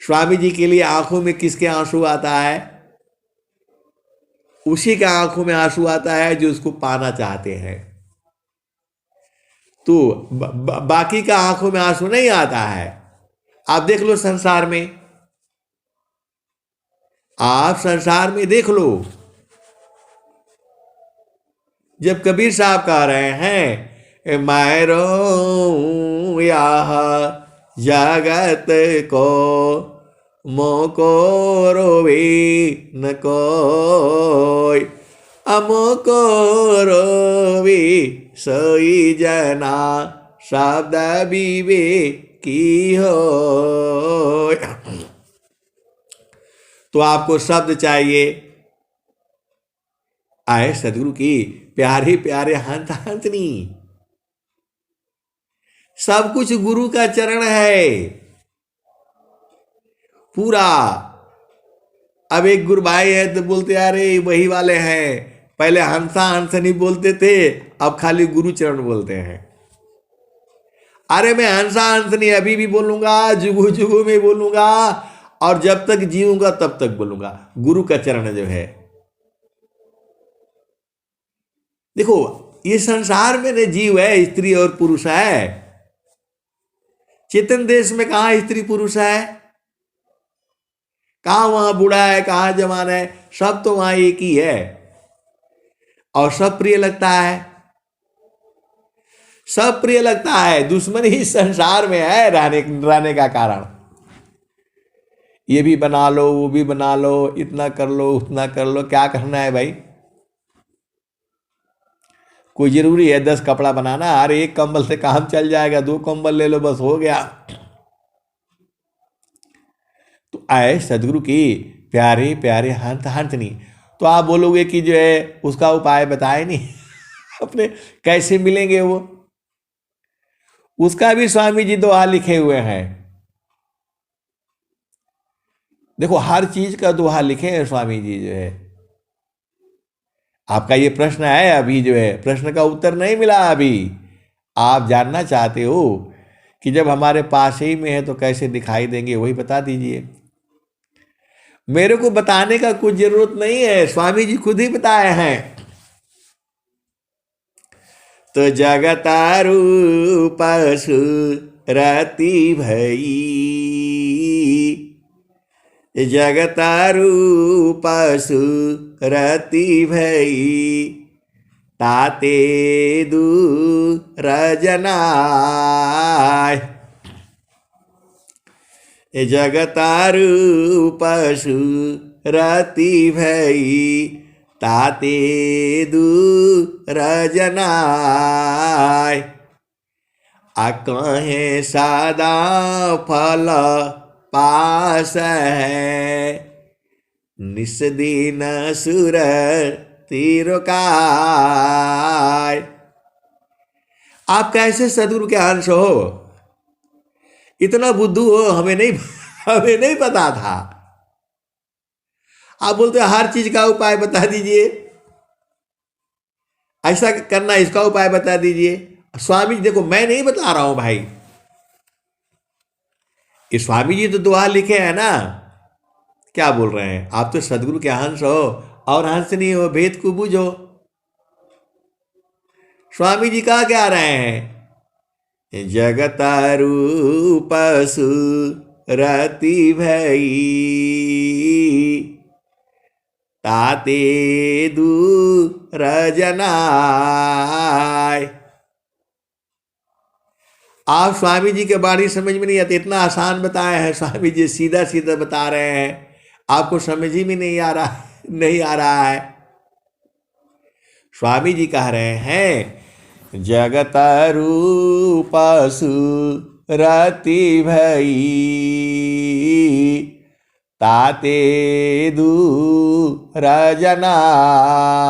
स्वामी जी के लिए आंखों में किसके आंसू आता है? उसी के आंखों में आंसू आता है जो उसको पाना चाहते हैं। तो बाकी का आंखों में आंसू नहीं आता है। आप देख लो संसार में, आप संसार में देख लो, जब कबीर साहब कह रहे हैं मैं रो यहाँ जगत को मोको रोवे न कोई, अमोको रोवे सोई जना शब्द विवेकी हो। तो आपको शब्द चाहिए। आए सदगुरु की प्यारे प्यारे हंस हंसनी, सब कुछ गुरु का चरण है पूरा। अब एक गुरु भाई है तो बोलते अरे वही वाले हैं, पहले हंसा हंसनी बोलते थे, अब खाली गुरु चरण बोलते हैं। अरे मैं हंसा हंसनी अभी भी बोलूंगा, जुगू जुगू में बोलूंगा, और जब तक जीऊंगा तब तक बोलूंगा। गुरु का चरण जो है, देखो ये संसार में न जीव है, स्त्री और पुरुष है। चेतन देश में कहां स्त्री पुरुष है, कहां वहां बूढ़ा है, कहां जवान है, सब तो वहां एक ही है, और सब प्रिय लगता है, सब प्रिय लगता है। दुश्मन ही संसार में है रहने का कारण। ये भी बना लो, वो भी बना लो, इतना कर लो, उतना कर लो, क्या करना है भाई? कोई जरूरी है 10 कपड़ा बनाना? अरे एक कंबल से काम चल जाएगा, 2 कंबल ले लो बस हो गया। तो आए सदगुरु की प्यारे प्यारे हंसनी, तो आप बोलोगे कि जो है उसका उपाय बताए नहीं अपने कैसे मिलेंगे वो? उसका भी स्वामी जी दोहा लिखे हुए हैं। देखो हर चीज का दोहा लिखे हैं स्वामी जी जो है। आपका ये प्रश्न है अभी जो है, प्रश्न का उत्तर नहीं मिला अभी। आप जानना चाहते हो कि जब हमारे पास ही में है तो कैसे दिखाई देंगे, वही बता दीजिए। मेरे को बताने का कुछ जरूरत नहीं है, स्वामी जी खुद ही बताए हैं। तो जगतारू पशु रति भई, जगतारू पशु रति भई, ताते दूर जनाय। जगतारू पशु रति भई, ताते दूर जनाय। कहे सदा फल पास है, निस दिन सुर तिरकाय। आप कैसे सदगुरु के अंश हो, इतना बुद्धू हो, हमें नहीं पता था। आप बोलते हो हर चीज का उपाय बता दीजिए, ऐसा करना, इसका उपाय बता दीजिए। स्वामी जी देखो, मैं नहीं बता रहा हूं भाई, ये स्वामी जी तो दुआ लिखे हैं ना। क्या बोल रहे हैं, आप तो सदगुरु के हंस हो और हंस नहीं हो, भेद को बूझो। स्वामी जी कहा क्या रहे हैं, जगतारू पशु रति भई, ताते दूर जनाय। आप स्वामी जी के बाणी समझ में नहीं आते, इतना आसान बताए हैं स्वामी जी, सीधा सीधा बता रहे हैं, आपको समझ ही में नहीं आ रहा है। स्वामी जी कह रहे हैं, जगतारू पशु रति भई, ताते दूर जनाय।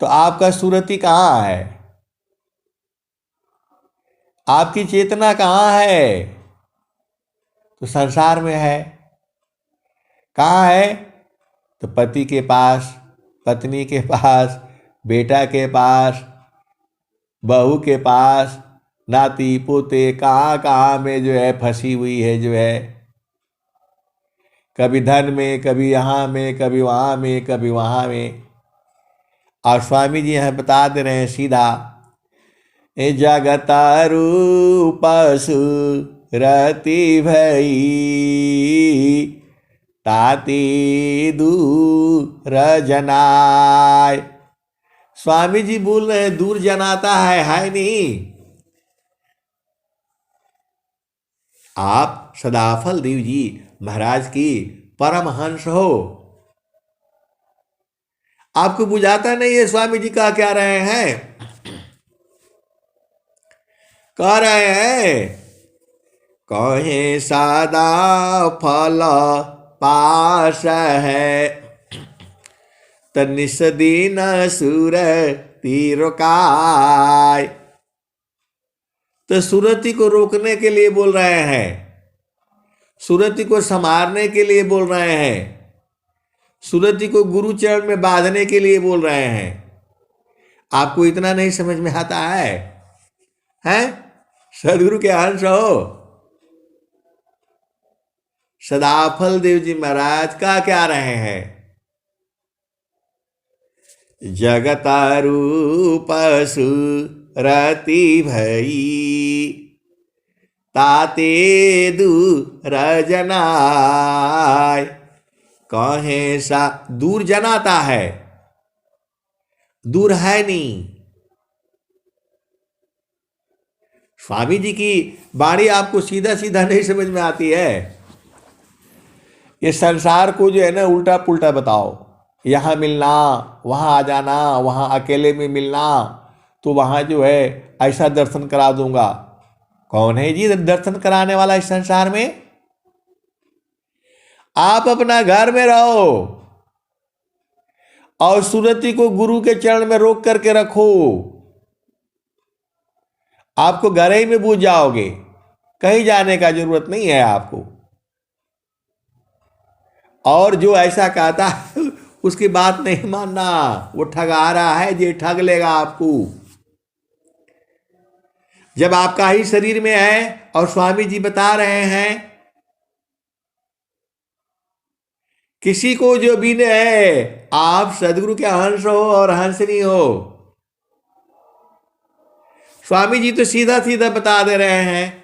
तो आपका सुरति कहाँ है, आपकी चेतना कहाँ है, तो संसार में है। कहाँ है, तो पति के पास, पत्नी के पास, बेटा के पास, बहू के पास, नाती पोते, कहाँ कहाँ में जो है फंसी हुई है जो है। कभी धन में, कभी यहाँ में, कभी वहाँ में, कभी वहाँ में। और स्वामी जी यहाँ बता दे रहे हैं सीधा, जगतारू पशु रति भई, ताते दूर जनाय। स्वामी जी बोल रहे हैं दूर जनाता है नहीं। आप सदाफल देव जी महाराज की परमहंस हो, आपको बुझाता नहीं है स्वामी जी कह क्या रहे हैं। कह रहे हैं, कहे सदा फल पास है, तनिस दिन सुर तिरकाय। तो सुरति को रोकने के लिए बोल रहे हैं, सुरति को संवारने के लिए बोल रहे हैं, सुरति को गुरु चरण में बांधने के लिए बोल रहे हैं। आपको इतना नहीं समझ में आता है, हैं? सदगुरु के अंश हो। सदाफल देव जी महाराज का क्या रहे हैं, जगतारू पशु रति भई, ताते दूर जनाय। कहे सा दूर जनाता है, दूर है नहीं। स्वामी जी की बाणी आपको सीधा सीधा नहीं समझ में आती है। ये संसार को जो है ना उल्टा पुल्टा बताओ, यहाँ मिलना, वहाँ आ जाना, वहाँ अकेले में मिलना, तो वहाँ जो है ऐसा दर्शन करा दूंगा। कौन है जी दर्शन कराने वाला इस संसार में? आप अपना घर में रहो और सुरति को गुरु के चरण में रोक करके रखो, आपको घर ही में बूझ जाओगे, कहीं जाने का जरूरत नहीं है आपको। और जो ऐसा कहता है उसकी बात नहीं मानना, वो ठगा रहा है, ये ठग लेगा आपको। जब आपका ही शरीर में है और स्वामी जी बता रहे हैं किसी को जो बिन है, आप सदगुरु के हंस हो और हंसनी हो। स्वामी जी तो सीधा सीधा बता दे रहे हैं,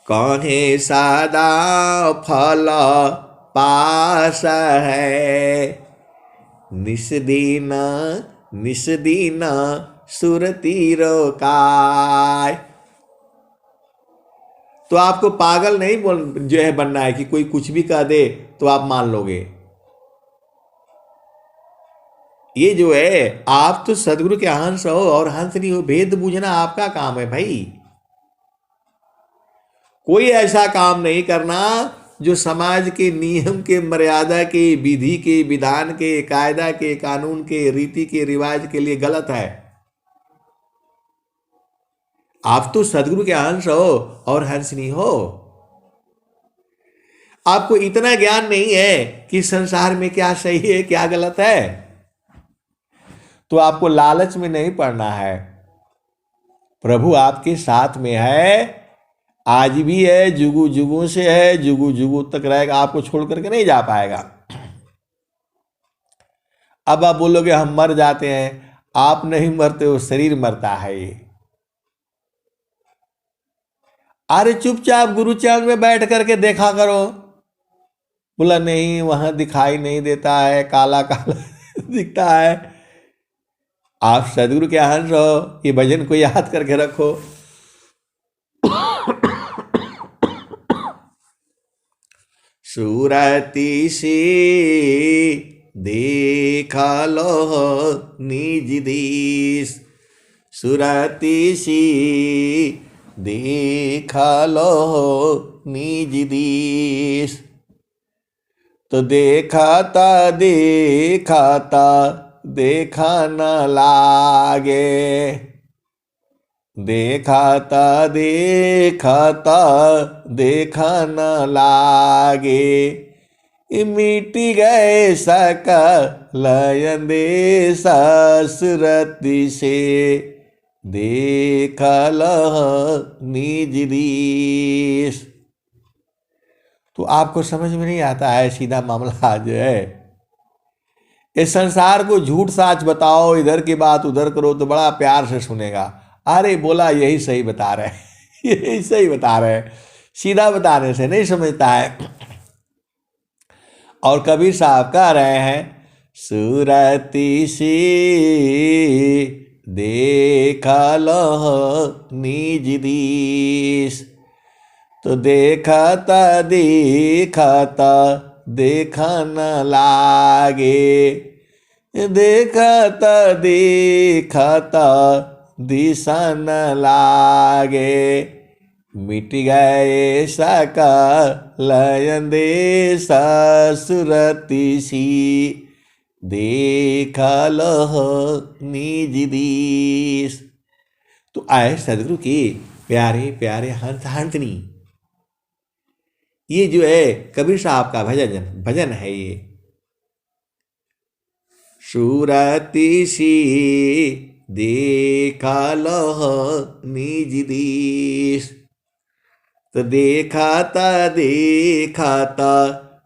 कहे सदा फल पास है, निस्दीन निस्दीन सुरती रोकाय। तो आपको पागल नहीं जो है बनना है कि कोई कुछ भी कह दे तो आप मान लोगे। ये जो है, आप तो सदगुरु के हंस हो और हंस नहीं हो, भेद बूझना आपका काम है भाई। कोई ऐसा काम नहीं करना जो समाज के नियम के, मर्यादा के, विधि के, विधान के, कायदा के, कानून के, रीति के, रिवाज के लिए गलत है। आप तो सदगुरु के अंश हो और हंसनी हो। आपको इतना ज्ञान नहीं है कि संसार में क्या सही है क्या गलत है, तो आपको लालच में नहीं पड़ना है। प्रभु आपके साथ में है, आज भी है, जुगु जुगु से है, जुगु जुगु तक रहेगा, आपको छोड़ करके नहीं जा पाएगा। अब आप बोलोगे हम मर जाते हैं, आप नहीं मरते हो, शरीर मरता है। ये अरे चुपचाप गुरुचरण में बैठ करके देखा करो। बोला नहीं, वहां दिखाई नहीं देता है, काला काला दिखता है। आप सदगुरु के हंस हो, ये भजन को याद करके रखो। सुरती सी देखा लो निज दीस, सुरती सी देखा लो निज दीस। तो देखाता देखाता देखा न लागे, देखाता देखाता देखा न लागे। मिट गए सकल अंदेश सुरति से, देखल निज दीस। तो आपको समझ में नहीं आता है सीधा मामला जो है। इस संसार को झूठ साच बताओ, इधर की बात उधर करो तो बड़ा प्यार से सुनेगा। अरे बोला यही सही बता रहे हैं यही सही बता रहे हैं, सीधा बताने से नहीं समझता है। और कबीर साहब कह रहे हैं, सुरती सी देखा लो निज दीस। तो देखाता देखाता देखा न लागे, देखाता देखाता दिशा न लागे। मिट गए सकल अंदेश सुरति सी, देखल निज दीस। तो आए सदगुरु के प्यारे प्यारे हंसनी, ये जो है कबीर साहब का भजन है। ये सुरति सी देखा लो निज दीस। तो देखाता देखाता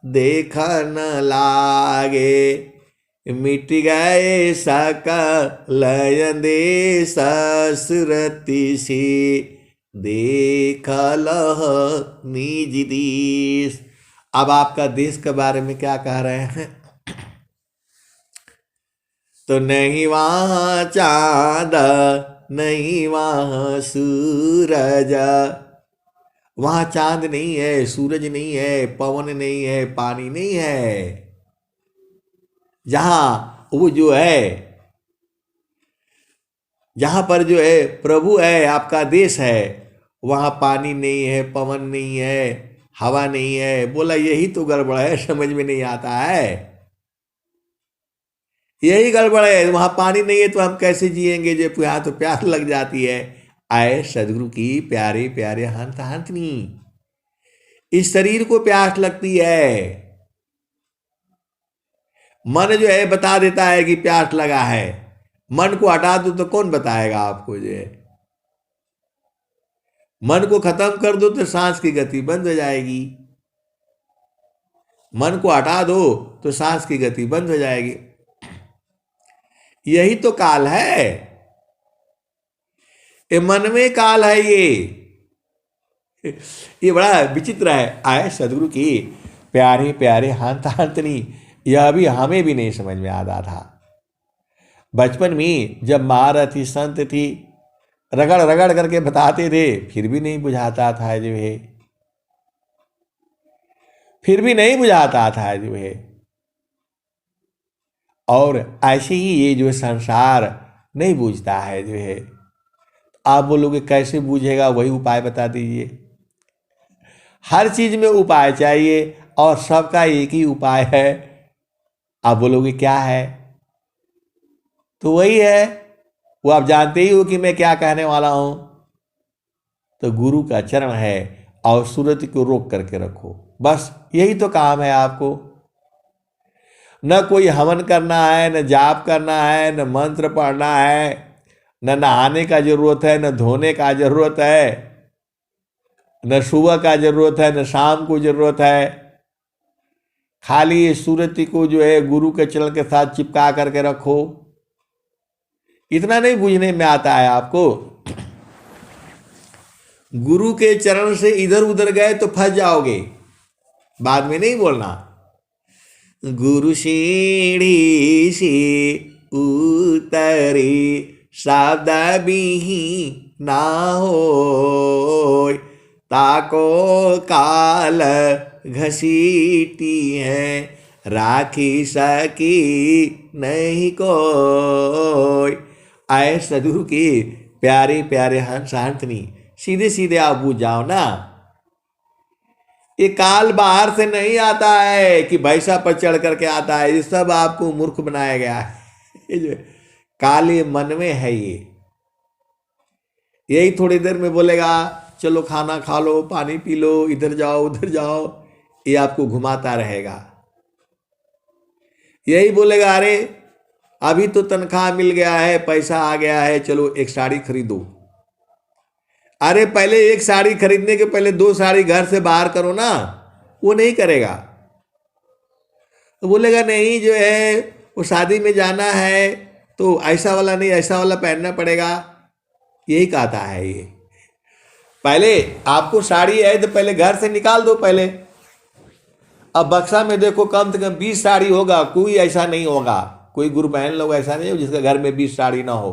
देखा न लागे, मिट गए सकल अंदेश सुरति सी, देखल निज दीस। अब आपका देश के बारे में क्या कह रहे हैं? तो नहीं वहाँ चांद नहीं वहाँ सूरज, वहाँ चांद नहीं है, सूरज नहीं है, पवन नहीं है, पानी नहीं है। जहाँ वो जो है, जहाँ पर जो है प्रभु है, आपका देश है, वहाँ पानी नहीं है, पवन नहीं है, हवा नहीं है। बोला यही तो गड़बड़ है, समझ में नहीं आता है, यही गड़बड़ है। वहाँ पानी नहीं है तो हम कैसे जिएंगे, जब यहाँ तो प्यास लग जाती है। आए सदगुरु की प्यारे प्यारे हंसनी, इस शरीर को प्यास लगती है। मन जो है बता देता है कि प्यास लगा है। मन को हटा दो तो कौन बताएगा आपको? जो है मन को खत्म कर दो तो सांस की गति बंद हो जाएगी। मन को हटा दो तो सांस की गति बंद हो जाएगी। यही तो काल है। ये मन में काल है। ये बड़ा विचित्र है। आए सदगुरु की प्यारे प्यारे हंतांतनी, यह भी हमें भी नहीं समझ में आता था। बचपन में जब माँ थी, संत थी, रगड़ रगड़ करके बताते थे, फिर भी नहीं बुझाता था जो है, फिर भी नहीं बुझाता था जो है। और ऐसे ही ये जो संसार नहीं बूझता है जो है। आप बोलोगे कैसे बूझेगा? वही उपाय बता दीजिए। हर चीज में उपाय चाहिए और सबका एक ही उपाय है। आप बोलोगे क्या है? तो वही है, वो आप जानते ही हो कि मैं क्या कहने वाला हूं। तो गुरु का चरण है और सूरत को रोक करके रखो, बस यही तो काम है आपको। न कोई हवन करना है, न जाप करना है, न मंत्र पढ़ना है, न नहाने का जरूरत है, न धोने का जरूरत है, न सुबह का जरूरत है, न शाम को जरूरत है। खाली इस सूरत को जो है गुरु के चरण के साथ चिपका करके रखो। इतना नहीं बूझने में आता है आपको? गुरु के चरण से इधर उधर गए तो फंस जाओगे। बाद में नहीं बोलना गुरु सीढ़ी से उतरी शब्द बिही ना हो, ताको काल घसीटी है राखी सकी नहीं कोई। आए सदगुरु की प्यारे प्यारे हंस हंसनी, सीधे सीधे आप बूझ जाओ ना। ये काल बाहर से नहीं आता है कि भैंसा पर चढ़ करके आता है। ये सब आपको मूर्ख बनाया गया है। ये जो काल ये मन में है। यही थोड़ी देर में बोलेगा चलो खाना खा लो, पानी पी लो, इधर जाओ उधर जाओ। ये आपको घुमाता रहेगा। यही बोलेगा अरे अभी तो तनख्वाह मिल गया है, पैसा आ गया है, चलो एक साड़ी खरीदो। अरे पहले एक साड़ी खरीदने के पहले 2 साड़ी घर से बाहर करो ना। वो नहीं करेगा। तो बोलेगा नहीं जो है वो शादी में जाना है तो ऐसा वाला नहीं, ऐसा वाला पहनना पड़ेगा। यही कहता है ये। पहले आपको साड़ी है तो पहले घर से निकाल दो पहले। अब बक्सा में देखो कम से कम 20 साड़ी होगा। कोई ऐसा नहीं होगा, कोई गुरु बहन लोग ऐसा नहीं हो जिसके घर में 20 साड़ी ना हो।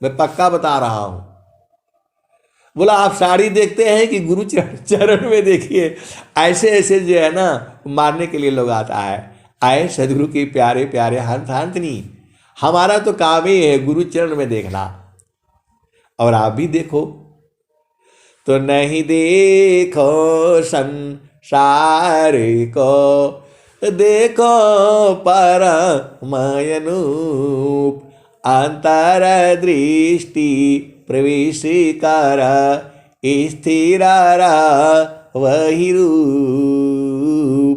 मैं पक्का बता रहा हूं। बोला आप साड़ी देखते हैं कि गुरु चरण में देखिए। ऐसे ऐसे जो है ना मारने के लिए लोग आता है। आए सदगुरु की प्यारे प्यारे हंतनी, हमारा तो काम ही है गुरु चरण में देखना। और आप भी देखो तो नहीं देखो संसार को, देखो परमयनूप, अंतर दृष्टि प्रवेश कर स्थिर वही रूप।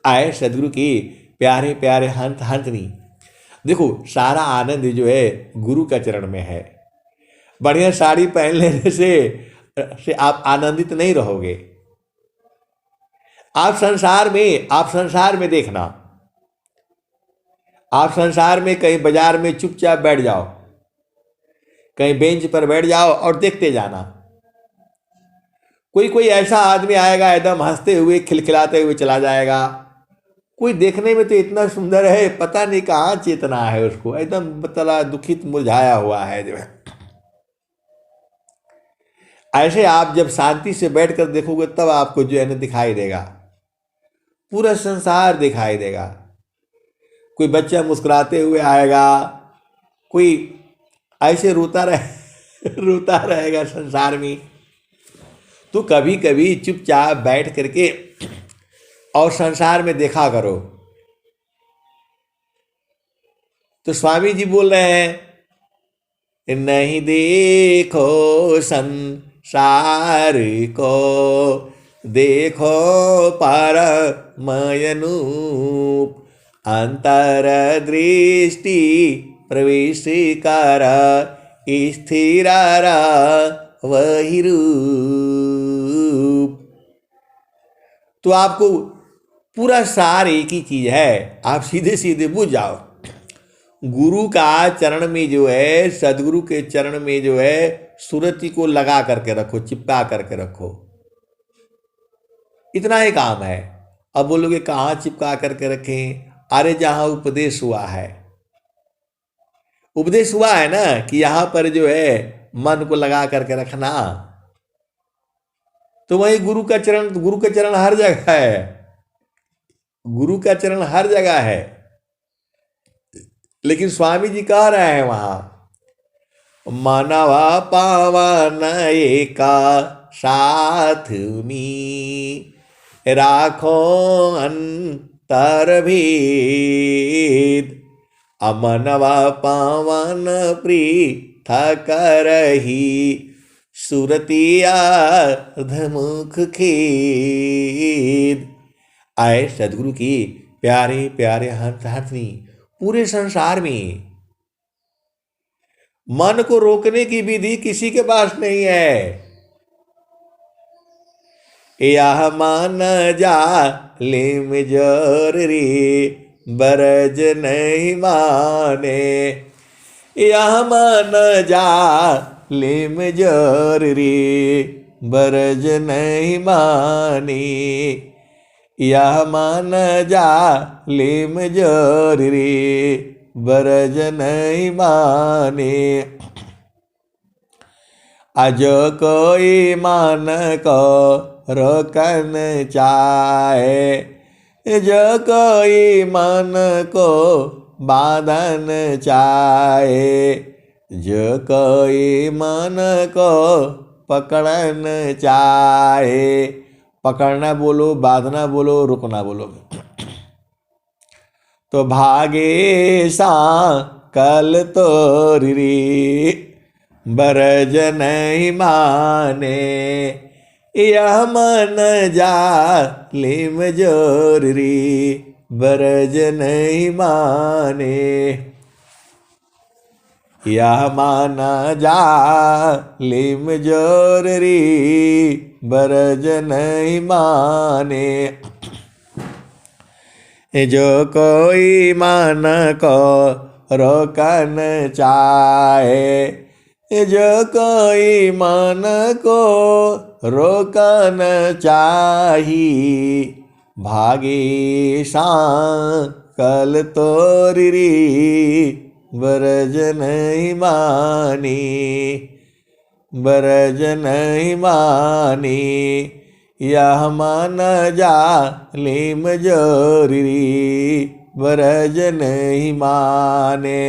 आए सदगुरु की प्यारे प्यारे हंतनी, देखो सारा आनंद जो है गुरु का चरण में है। बढ़िया साड़ी पहन लेने से आप आनंदित नहीं रहोगे। आप संसार में देखना, आप संसार में कहीं बाजार में चुपचाप बैठ जाओ, कहीं बेंच पर बैठ जाओ और देखते जाना। कोई कोई ऐसा आदमी आएगा एकदम हंसते हुए खिलखिलाते हुए चला जाएगा। कोई देखने में तो इतना सुंदर है, पता नहीं कहाँ चेतना है उसको, एकदम बतला दुखित मुरझाया हुआ है जो है। ऐसे आप जब शांति से बैठकर देखोगे तब आपको जो है ना दिखाई देगा, पूरा संसार दिखाई देगा। कोई बच्चा मुस्कुराते हुए आएगा, कोई ऐसे रोता रहेगा संसार में। तो कभी कभी चुपचाप बैठ करके और संसार में देखा करो। तो स्वामी जी बोल रहे हैं नहीं देखो संसार को, देखो परमयनूप अंतरदृष्टि प्रवेश कर स्थिर वही रूप। तो आपको पूरा सार एक ही चीज है, आप सीधे सीधे बुझ जाओ। गुरु का चरण में जो है, सदगुरु के चरण में जो है, सुरति को लगा करके रखो, चिपका करके रखो, इतना ही काम है। अब बोलोगे कहाँ चिपका करके रखें? अरे जहां उपदेश हुआ है, उपदेश हुआ है ना कि यहां पर जो है मन को लगा करके रखना, तो वही गुरु का चरण, गुरु का चरण हर जगह है, गुरु का चरण हर जगह है। लेकिन स्वामी जी कह रहे हैं वहां, मानवा पावन एका साथ में राखो अंतर भेद, अमनवा पावन पृथक करही सुरतिया धमुख खेद। आए सदगुरु की प्यारे प्यारे हंसनी, पूरे संसार में मन को रोकने की विधि किसी के पास नहीं है। यह मान जा लिम जोर रे बरज नहीं माने, यह मान जा लिम जोर रे बरज नहीं माने, यह मान जा लिम जोर रे बरज नहीं माने। अज कोई मान को रोकन चाहे, जो कोई मन को बांधन चाहे, जो कोई मन को पकड़न चाहे, पकड़ना बोलो, बांधना बोलो, रुकना बोलो, तो भागे सा कल तोरी रे बरज नहीं माने, यह मन जा लिम जोर रे बरज नहीं माने, यह माना जा लिम जोर रे बरज नहीं माने। जो कोई मन को रोकन चाहे, जो कोई मन को रोकन चाही, भागी कल तोरी रे बरज नहीं मानी, बरज नहीं मानी, यह मान जा लिम जोरी रे बरज नहीं माने।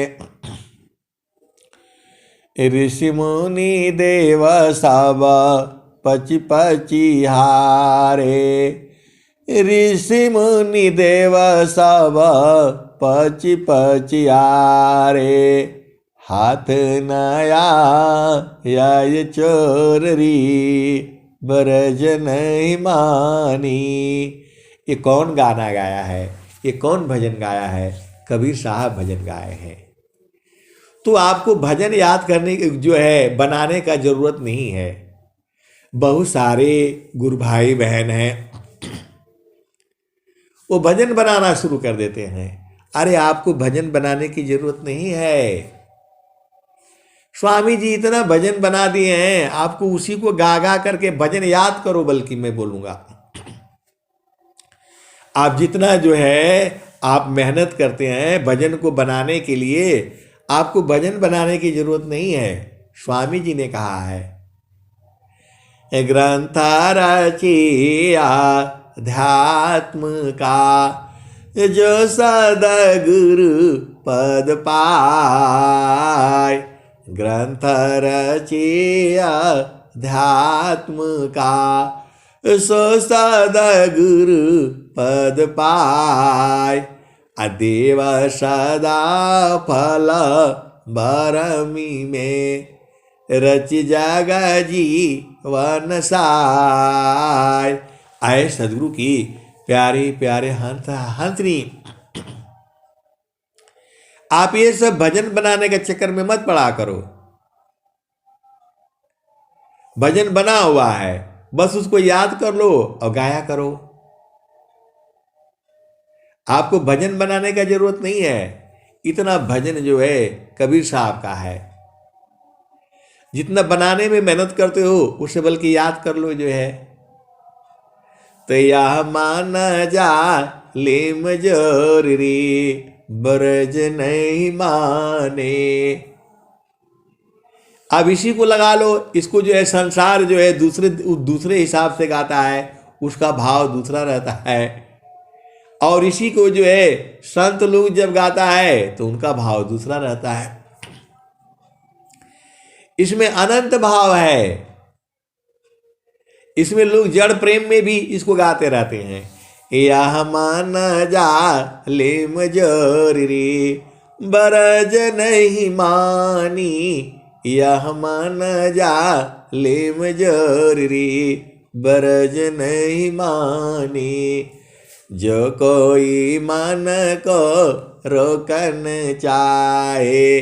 ऋषि मुनि देव सब पचि पचि हारे, ऋषि मुनि देव सब पचि पचि हारे, हाथ नया या चोर री बरज नहीं मानी। ये कौन गाना गाया है? ये कौन भजन गाया है? कबीर साहब भजन गाए हैं। तो आपको भजन याद करने जो है बनाने का जरूरत नहीं है। बहुत सारे गुरु भाई बहन हैं, वो भजन बनाना शुरू कर देते हैं। अरे आपको भजन बनाने की जरूरत नहीं है। स्वामी जी इतना भजन बना दिए हैं, आपको उसी को गा गा करके भजन याद करो। बल्कि मैं बोलूंगा, आप जितना जो है आप मेहनत करते हैं भजन को बनाने के लिए, आपको भजन बनाने की जरूरत नहीं है। स्वामी जी ने कहा है, ग्रंथ रचिया अध्यात्म का, जो सदगुरु पद पाए, ग्रंथ रचिया अध्यात्म का, सो सदगुरु पद पाए, अदेव सदा फल बरमी में, रच जग जीवन साय। आए सदगुरु की प्यारे प्यारे हंस हंसनी, आप ये सब भजन बनाने के चक्कर में मत पड़ा करो। भजन बना हुआ है, बस उसको याद कर लो और गाया करो। आपको भजन बनाने का जरूरत नहीं है। इतना भजन जो है कबीर साहब का है। जितना बनाने में मेहनत करते हो उससे बल्कि याद कर लो जो है। तो यह मान जा लेम जोरी बरज नहीं माने। अब इसी को लगा लो। इसको जो है संसार जो है दूसरे हिसाब से गाता है, उसका भाव दूसरा रहता है। और इसी को जो है संत लोग जब गाता है तो उनका भाव दूसरा रहता है। इसमें अनंत भाव है। इसमें लोग जड़ प्रेम में भी इसको गाते रहते हैं। यह मान जा ले मजोरी बरज नहीं मानी। यह मान जा ले मजोरी बरज नहीं मानी। जो कोई मन को रोकन चाहे,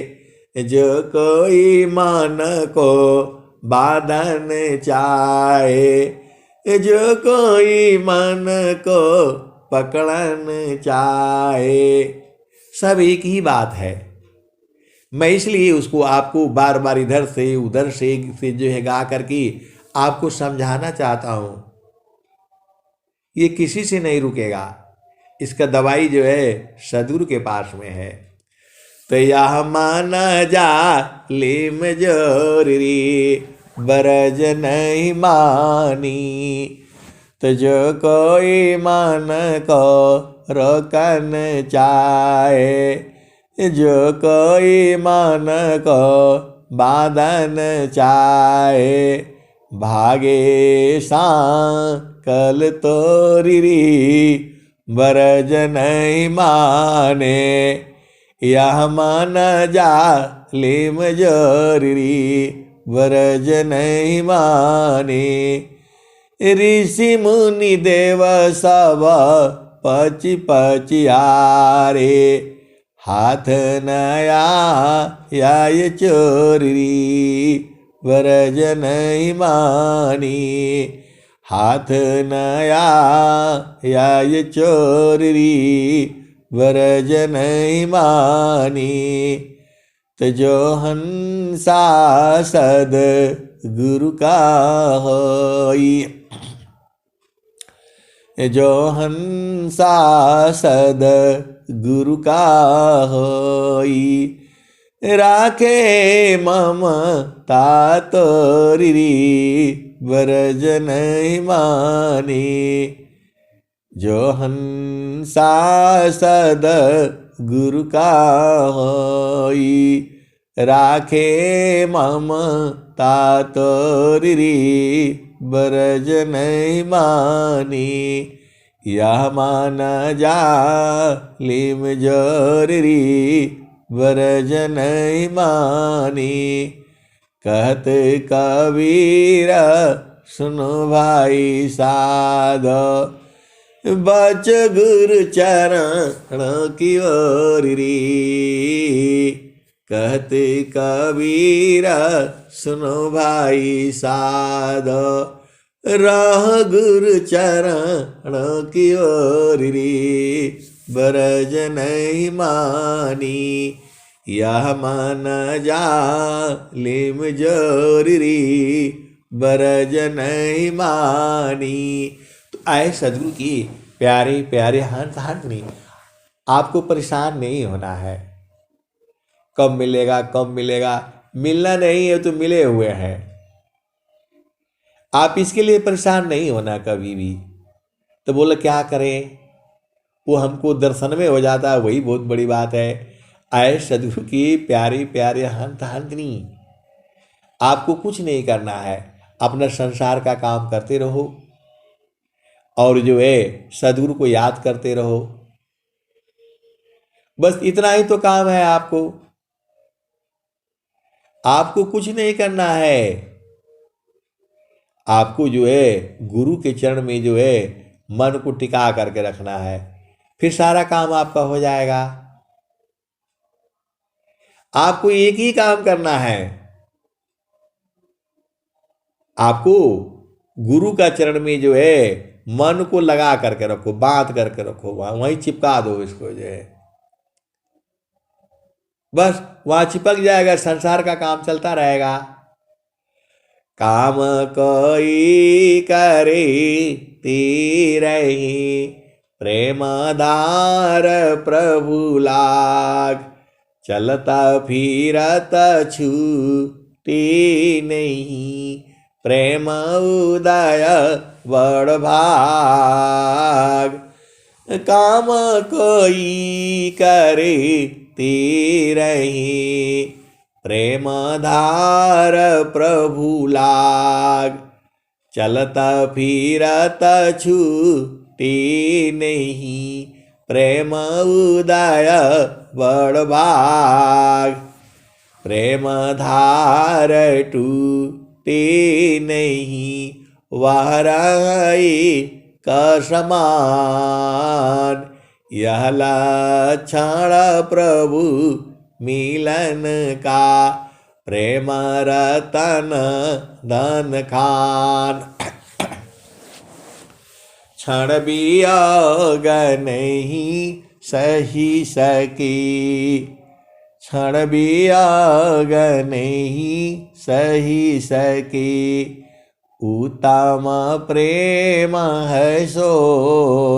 जो कोई मन को बांधन चाहे, जो कोई मन को पकड़न चाहे, सब एक ही बात है। मैं इसलिए उसको आपको बार बार इधर से उधर से जो है गा करके आपको समझाना चाहता हूं। ये किसी से नहीं रुकेगा। इसका दवाई जो है सदगुरु के पास में है। तो यह मान जा लेम जोरी बरज नहीं मानी। तो जो कोई मन को रोकन चाहे, जो कोई मन को बांधन चाहे, भागे कल तोरी बरज नहीं माने। यह मान जा लेम जोरी बरज नहीं माने। ऋषि मुनि देव सब पची पचियारे, हाथ नया या चोरी बरज नहीं मानी। हाथ नया या चोरी बरज नहीं मानी। तो जो हंसा सद गुरु का होई, जो हंसा सद गुरु का होई, राखे ममता तोरी बरज नहीं मानी। जो हंसा सद गुरु का होई, राखे ममता तोरी बरज नहीं मानी। यह मान जा लेम जोरी बरज नहीं मानी। कहत कबीर सुनो भाई साधो, बच गुरु चरण की ओर री। कहत कबीर सुनो भाई साधो, रह गुरु चरण की ओर री बरज नहीं मानी। यह मान जा लेम जोरी बरज नहीं मानी। तो आए सदगुरु की प्यारे प्यारे हंस हंसनी, आपको परेशान नहीं होना है। कब मिलेगा कब मिलेगा, मिलना नहीं है तो मिले हुए हैं। आप इसके लिए परेशान नहीं होना कभी भी। तो बोले क्या करें, वो हमको दर्शन में हो जाता है, वही बहुत बड़ी बात है। आए सदगुरु की प्यारी प्यारे हंस हंसनी, आपको कुछ नहीं करना है। अपना संसार का काम करते रहो और जो है सदगुरु को याद करते रहो। बस इतना ही तो काम है आपको। आपको कुछ नहीं करना है। आपको जो है गुरु के चरण में जो है मन को टिका करके रखना है, फिर सारा काम आपका हो जाएगा। आपको एक ही काम करना है, आपको गुरु का चरण में जो है मन को लगा करके रखो, बांध करके रखो, वहीं चिपका दो इसको जो है, बस वहां चिपक जाएगा, संसार का काम चलता रहेगा। काम कोई करे तेरही, प्रेम धार प्रभु लाग, चलता फिरत छूटी नहीं, प्रेम उदय बड़ भाग। काम कोई करे तेरही, प्रेम धार प्रभु लाग, चलता फिरत छूटी नहीं, प्रेम उदय बड़ भाग। प्रेम धार टूटे नहीं, वह रही कसमान, यह लक्षण प्रभु मिलन का, प्रेम रतन धन खान। क्षण वियोग नहीं सही सकी, क्षण वियोग नहीं सही सकी, उत्तम प्रेम है सोय।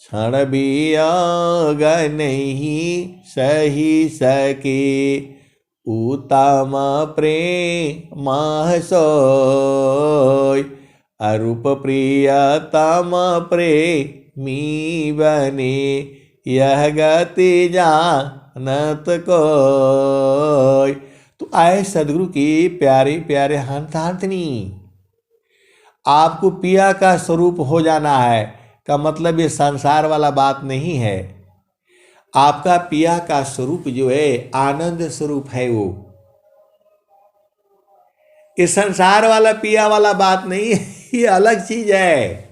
क्षण वियोग नहीं सही सके, उत्तम प्रेम है सोय। अरूप प्रियतम प्रेमी बने, यह गति जानत कोय। तो आए सदगुरु की प्यारे प्यारे हंस हंसनी, आपको पिया का स्वरूप हो जाना है का मतलब ये संसार वाला बात नहीं है। आपका पिया का स्वरूप जो है आनंद स्वरूप है, वो ये संसार वाला पिया वाला बात नहीं है, ये अलग चीज है।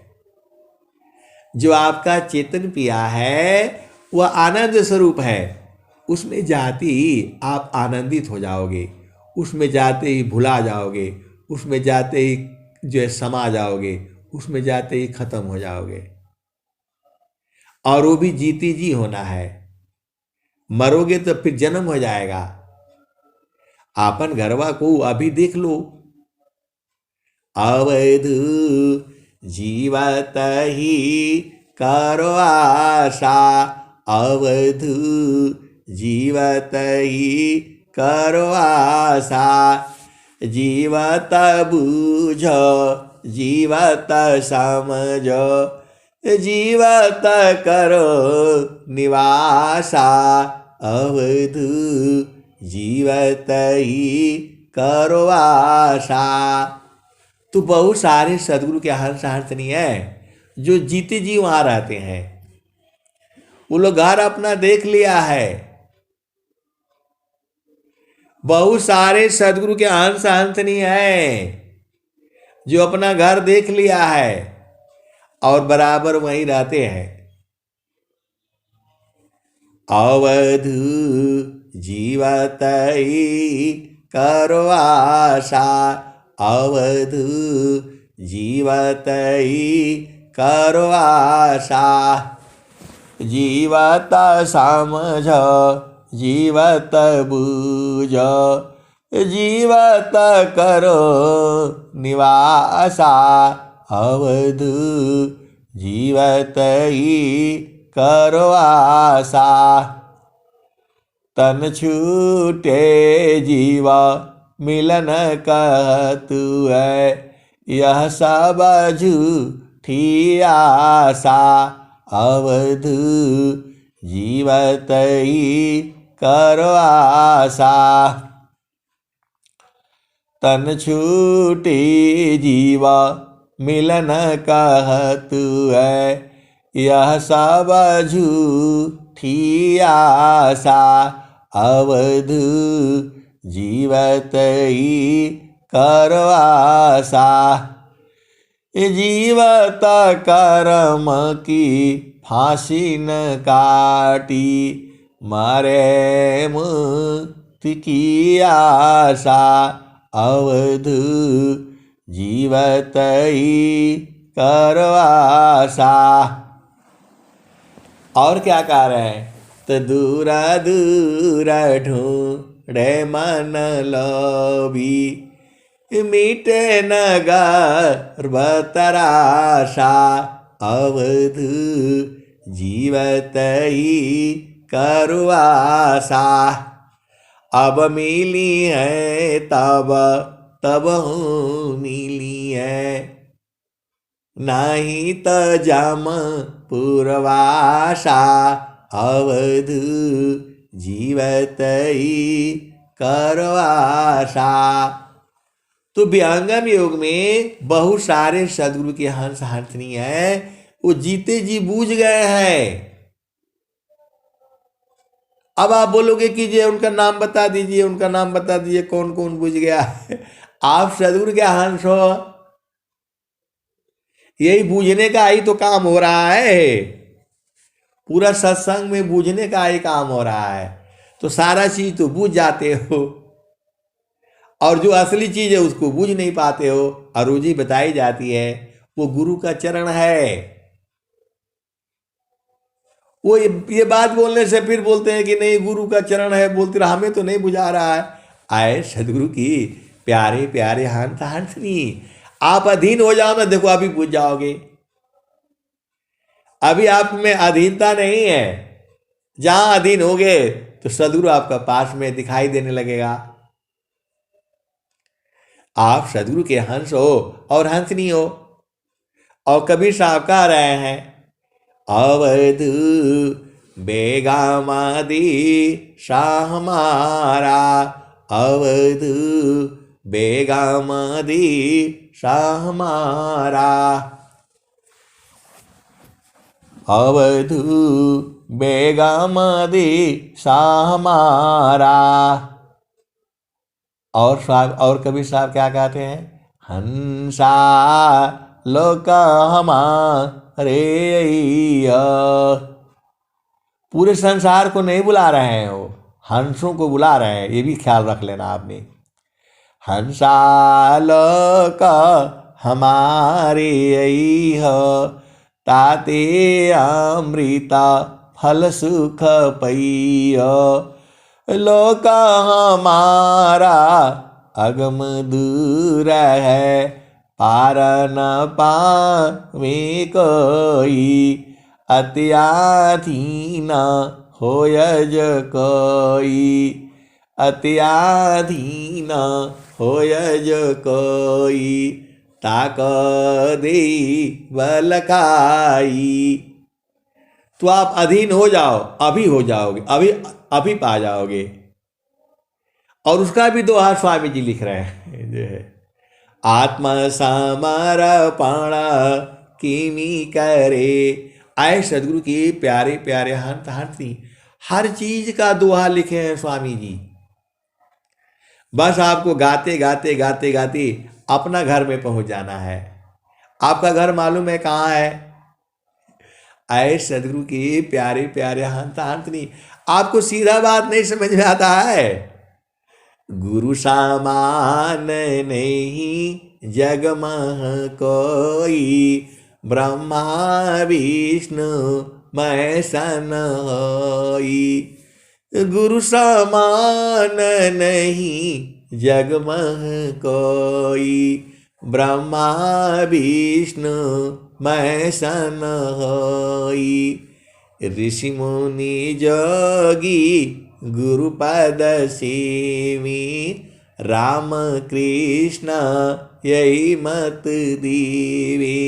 जो आपका चेतन पिया है वह आनंद स्वरूप है, उसमें जाते ही आप आनंदित हो जाओगे, उसमें जाते ही भुला जाओगे, उसमें जाते ही जो है समा जाओगे, उसमें जाते ही खत्म हो जाओगे। और वो भी जीती जी होना है, मरोगे तो फिर जन्म हो जाएगा। आपन घरवा को अभी देख लो, अवध जीवत ही करो आशा, अवध जीवत ही करो आशा, जीवत बूझो जीवत समझो, जीवत करो निवासा, अवध जीवत ही करो आशा। तो बहुत सारे सदगुरु के हंस हंसनी है जो जीते जी वहां रहते हैं, वो लोग घर अपना देख लिया है। बहुत सारे सदगुरु के हंस हंसनी है जो अपना घर देख लिया है और बराबर वहीं रहते हैं। अवध जीवत ही करो आशा, अवध जीवत ही करो आशा, जीवत समझ जीवत बूझ, जीवत करो निवासा, अवध जीवत ही करो आशा। तन छूटे जीवा मिलन कहतु है, यह सब झूठी आशा, अवध जीवत ही करो आशा। तन छूटे जीवा मिलन कहतु है, यह सब झूठी आशा, अवध जीवत ही करवासा। जीवत कर्म की फांसी न काटी, मरे मुक्ति की आशा। अवध जीवत ही करवासा। और क्या कह रहे हैं? तो दूरा दूरा ढूंढे मन लोभी, मीटे नगर बतराशा। अवध जीवत ही करवासा। अब मिली है तब तब हूँ मिली है, नहीं तो जम पूर्वाशा। अवध जीवत ही करवासा। तो विहंगम योग में बहुत सारे सदगुरु के हंस हंसनी है, वो जीते जी बूझ गए हैं। अब आप बोलोगे कि जी उनका नाम बता दीजिए, उनका नाम बता दीजिए, कौन कौन बूझ गया है? आप सदगुरु के हंस हो, यही बूझने का ही तो काम हो रहा है। पूरा सत्संग में बूझने का ही काम हो रहा है, तो सारा चीज तो बूझ जाते हो, और जो असली चीज है उसको बूझ नहीं पाते हो। अरूजी बताई जाती है, वो गुरु का चरण है। वो ये बात बोलने से फिर बोलते हैं कि नहीं गुरु का चरण है, बोलते रहा हमें तो नहीं बुझा रहा है। आए सदगुरु की प्यारे प्यारे हंस हंसनी, आप अधीन हो जाओ ना, देखो अभी बुझ जाओगे। अभी आप में अधीनता नहीं है, जहां अधीन होगे तो सदगुरु आपका पास में दिखाई देने लगेगा। आप सदगुरु के हंस हो और हंसनी हो। और कबीर साहब कह रहे हैं, अवध बेगामादी शाह हमारा। अवध बेगामादी शाह हमारा। अवध बेगामादी शाह हमारा। और साहब, और कबीर साहब क्या कहते हैं? हंसा लोक हमारे। पूरे संसार को नहीं बुला रहे हैं, वो हंसों को बुला रहे हैं, ये भी ख्याल रख लेना आपने। हंसा लोक हमारे ताते अमृता फल सुख पै। लोक हमारा अगम दूर है, पार न पावे कोई। अत्याधीन होयज कोई। अत्याधीन होयज कोई। ताक दे बल खाई। तो आप अधीन हो जाओ, अभी हो जाओगे, अभी अभी पा जाओगे। और उसका भी दोहा स्वामी जी लिख रहे हैं, जो है आत्म समर्पण किमी करे। आए सदगुरु की प्यारे प्यारे हंस हंसी, हर चीज का दोहा लिखे हैं स्वामी जी। बस आपको गाते गाते गाते गाते अपना घर में पहुंच जाना है। आपका घर मालूम है कहाँ है? आए सदगुरु की प्यारे प्यारे हंस हंसनी। आपको सीधा बात नहीं समझ में आता है? गुरु सामान नहीं जग मह कोई, ब्रह्मा विष्णु महेशन होई। गुरु समान नहीं जग मह कोई, ब्रह्मा विष्णु महेशन होई। ऋषि मुनि जोगी गुरुपद सेवी, राम कृष्ण यही मत दीवे।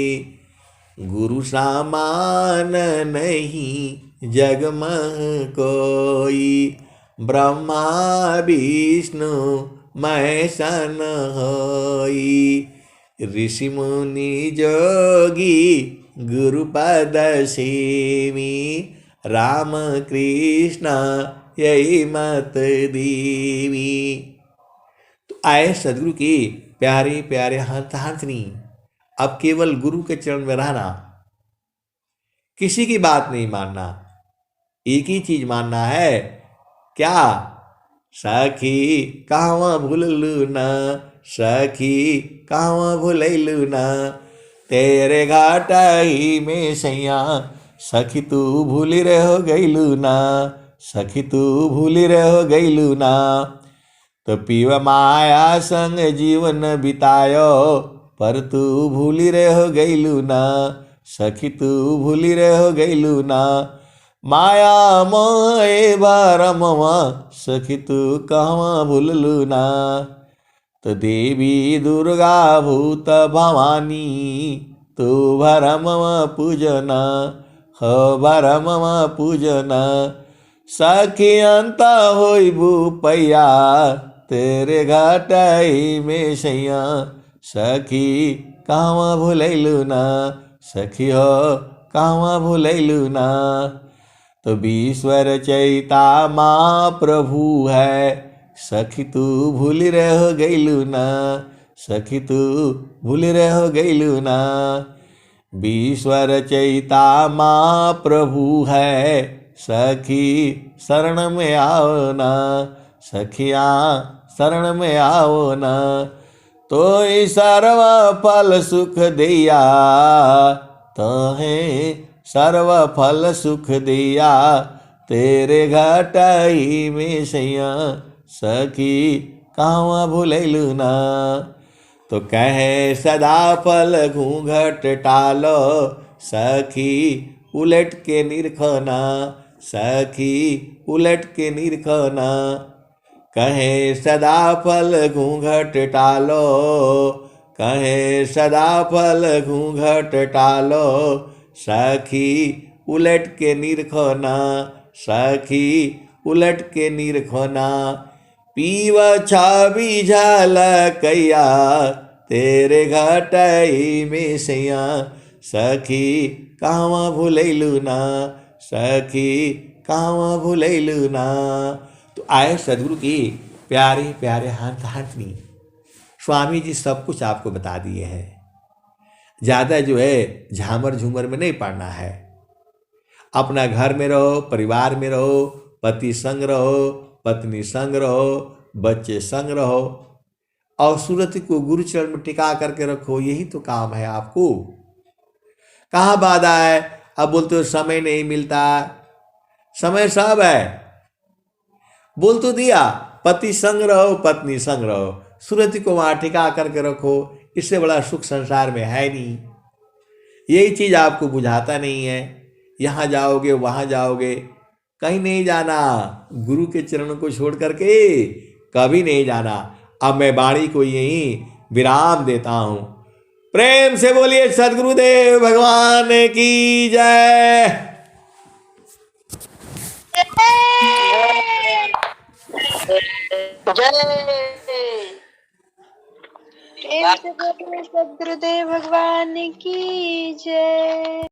गुरु समान नहीं जग मह कोई, ब्रह्मा विष्णु महेशन होई। ऋषि मुनि जोगी गुरुपद सेवी, राम कृष्ण यही मत दीवी। तो आए सदगुरु की प्यारे प्यारे हंसनी, अब केवल गुरु के चरण में रहना, किसी की बात नहीं मानना, एक ही चीज मानना है, क्या? सखी कहवा भूललू न, सखी कहवा भूलैलू न, तेरे घाटाई में सैया, सखी तू भूली रहो गईलू ना, सखी तू भूली रहो गईलू ना। तो पीव माया संग जीवन बितायो, पर तू भूली रहो गईलू ना, सखी तू भूली रहो गईलू ना। माया मोए भरमवा, सखी तू कहवा भूललू ना। तो देवी दुर्गा भूत भवानी, तू भरमवा पूजना, हो भरमवा पूजना। सखी अंत होई भूपैया, तेरे घाटाई में सैया, सखी कहवा भूलैलू ना, सखी हो कहवा भूलैलू ना। तो विश्वर चैता माँ प्रभु है, सखी तू भूली रहो गईलू ना, सखी तू भूली रहो गईलू ना। विश्वर चैता माँ प्रभु है, सखी शरण में आओ ना, सखिया शरण में आओ ना। तो सर्व फल सुख दिया, तो है सर्व फल सुख दिया, तेरे घाटाई में सैया, सखी कहवा भूलैलू ना। तो कहे सदा फल घूंघट टालो, सखी उलट के निरखना, सखी उलट के निरखना। कहे सदा फल घूंघट टालो, कहे सदा फल घूंघट टालो, सखी उलट के निरखना, सखी उलट के निरखना। पीव छाबी झलकैया, तेरे घाटाई में सैया, सखी कहवा भूलैलू ना, सखी कहवा भूलैलू ना। तो आए सदगुरु की प्यारे प्यारे हंसनी, स्वामी जी सब कुछ आपको बता दिए हैं। ज़्यादा जो है झामर झूमर में नहीं पड़ना है। अपना घर में रहो, परिवार में रहो, पति संग रहो, पत्नी संग रहो, बच्चे संग रहो, और सूरत को गुरु चरण में टिका करके रखो। यही तो काम है आपको। कहाँ बाधा है? अब बोलते हो समय नहीं मिलता, समय सब है। बोल तो दिया, पति संग रहो, पत्नी संग रहो, सूरत को वहां टिका करके रखो। इससे बड़ा सुख संसार में है नहीं। यही चीज आपको बुझाता नहीं है। यहाँ जाओगे, वहां जाओगे, कहीं नहीं जाना। गुरु के चरणों को छोड़ करके कभी नहीं जाना। अब मैं वाणी को यही विराम देता हूं। प्रेम से बोलिए सद्गुरुदेव भगवान की जय। जय सद्गुरुदेव भगवान की जय।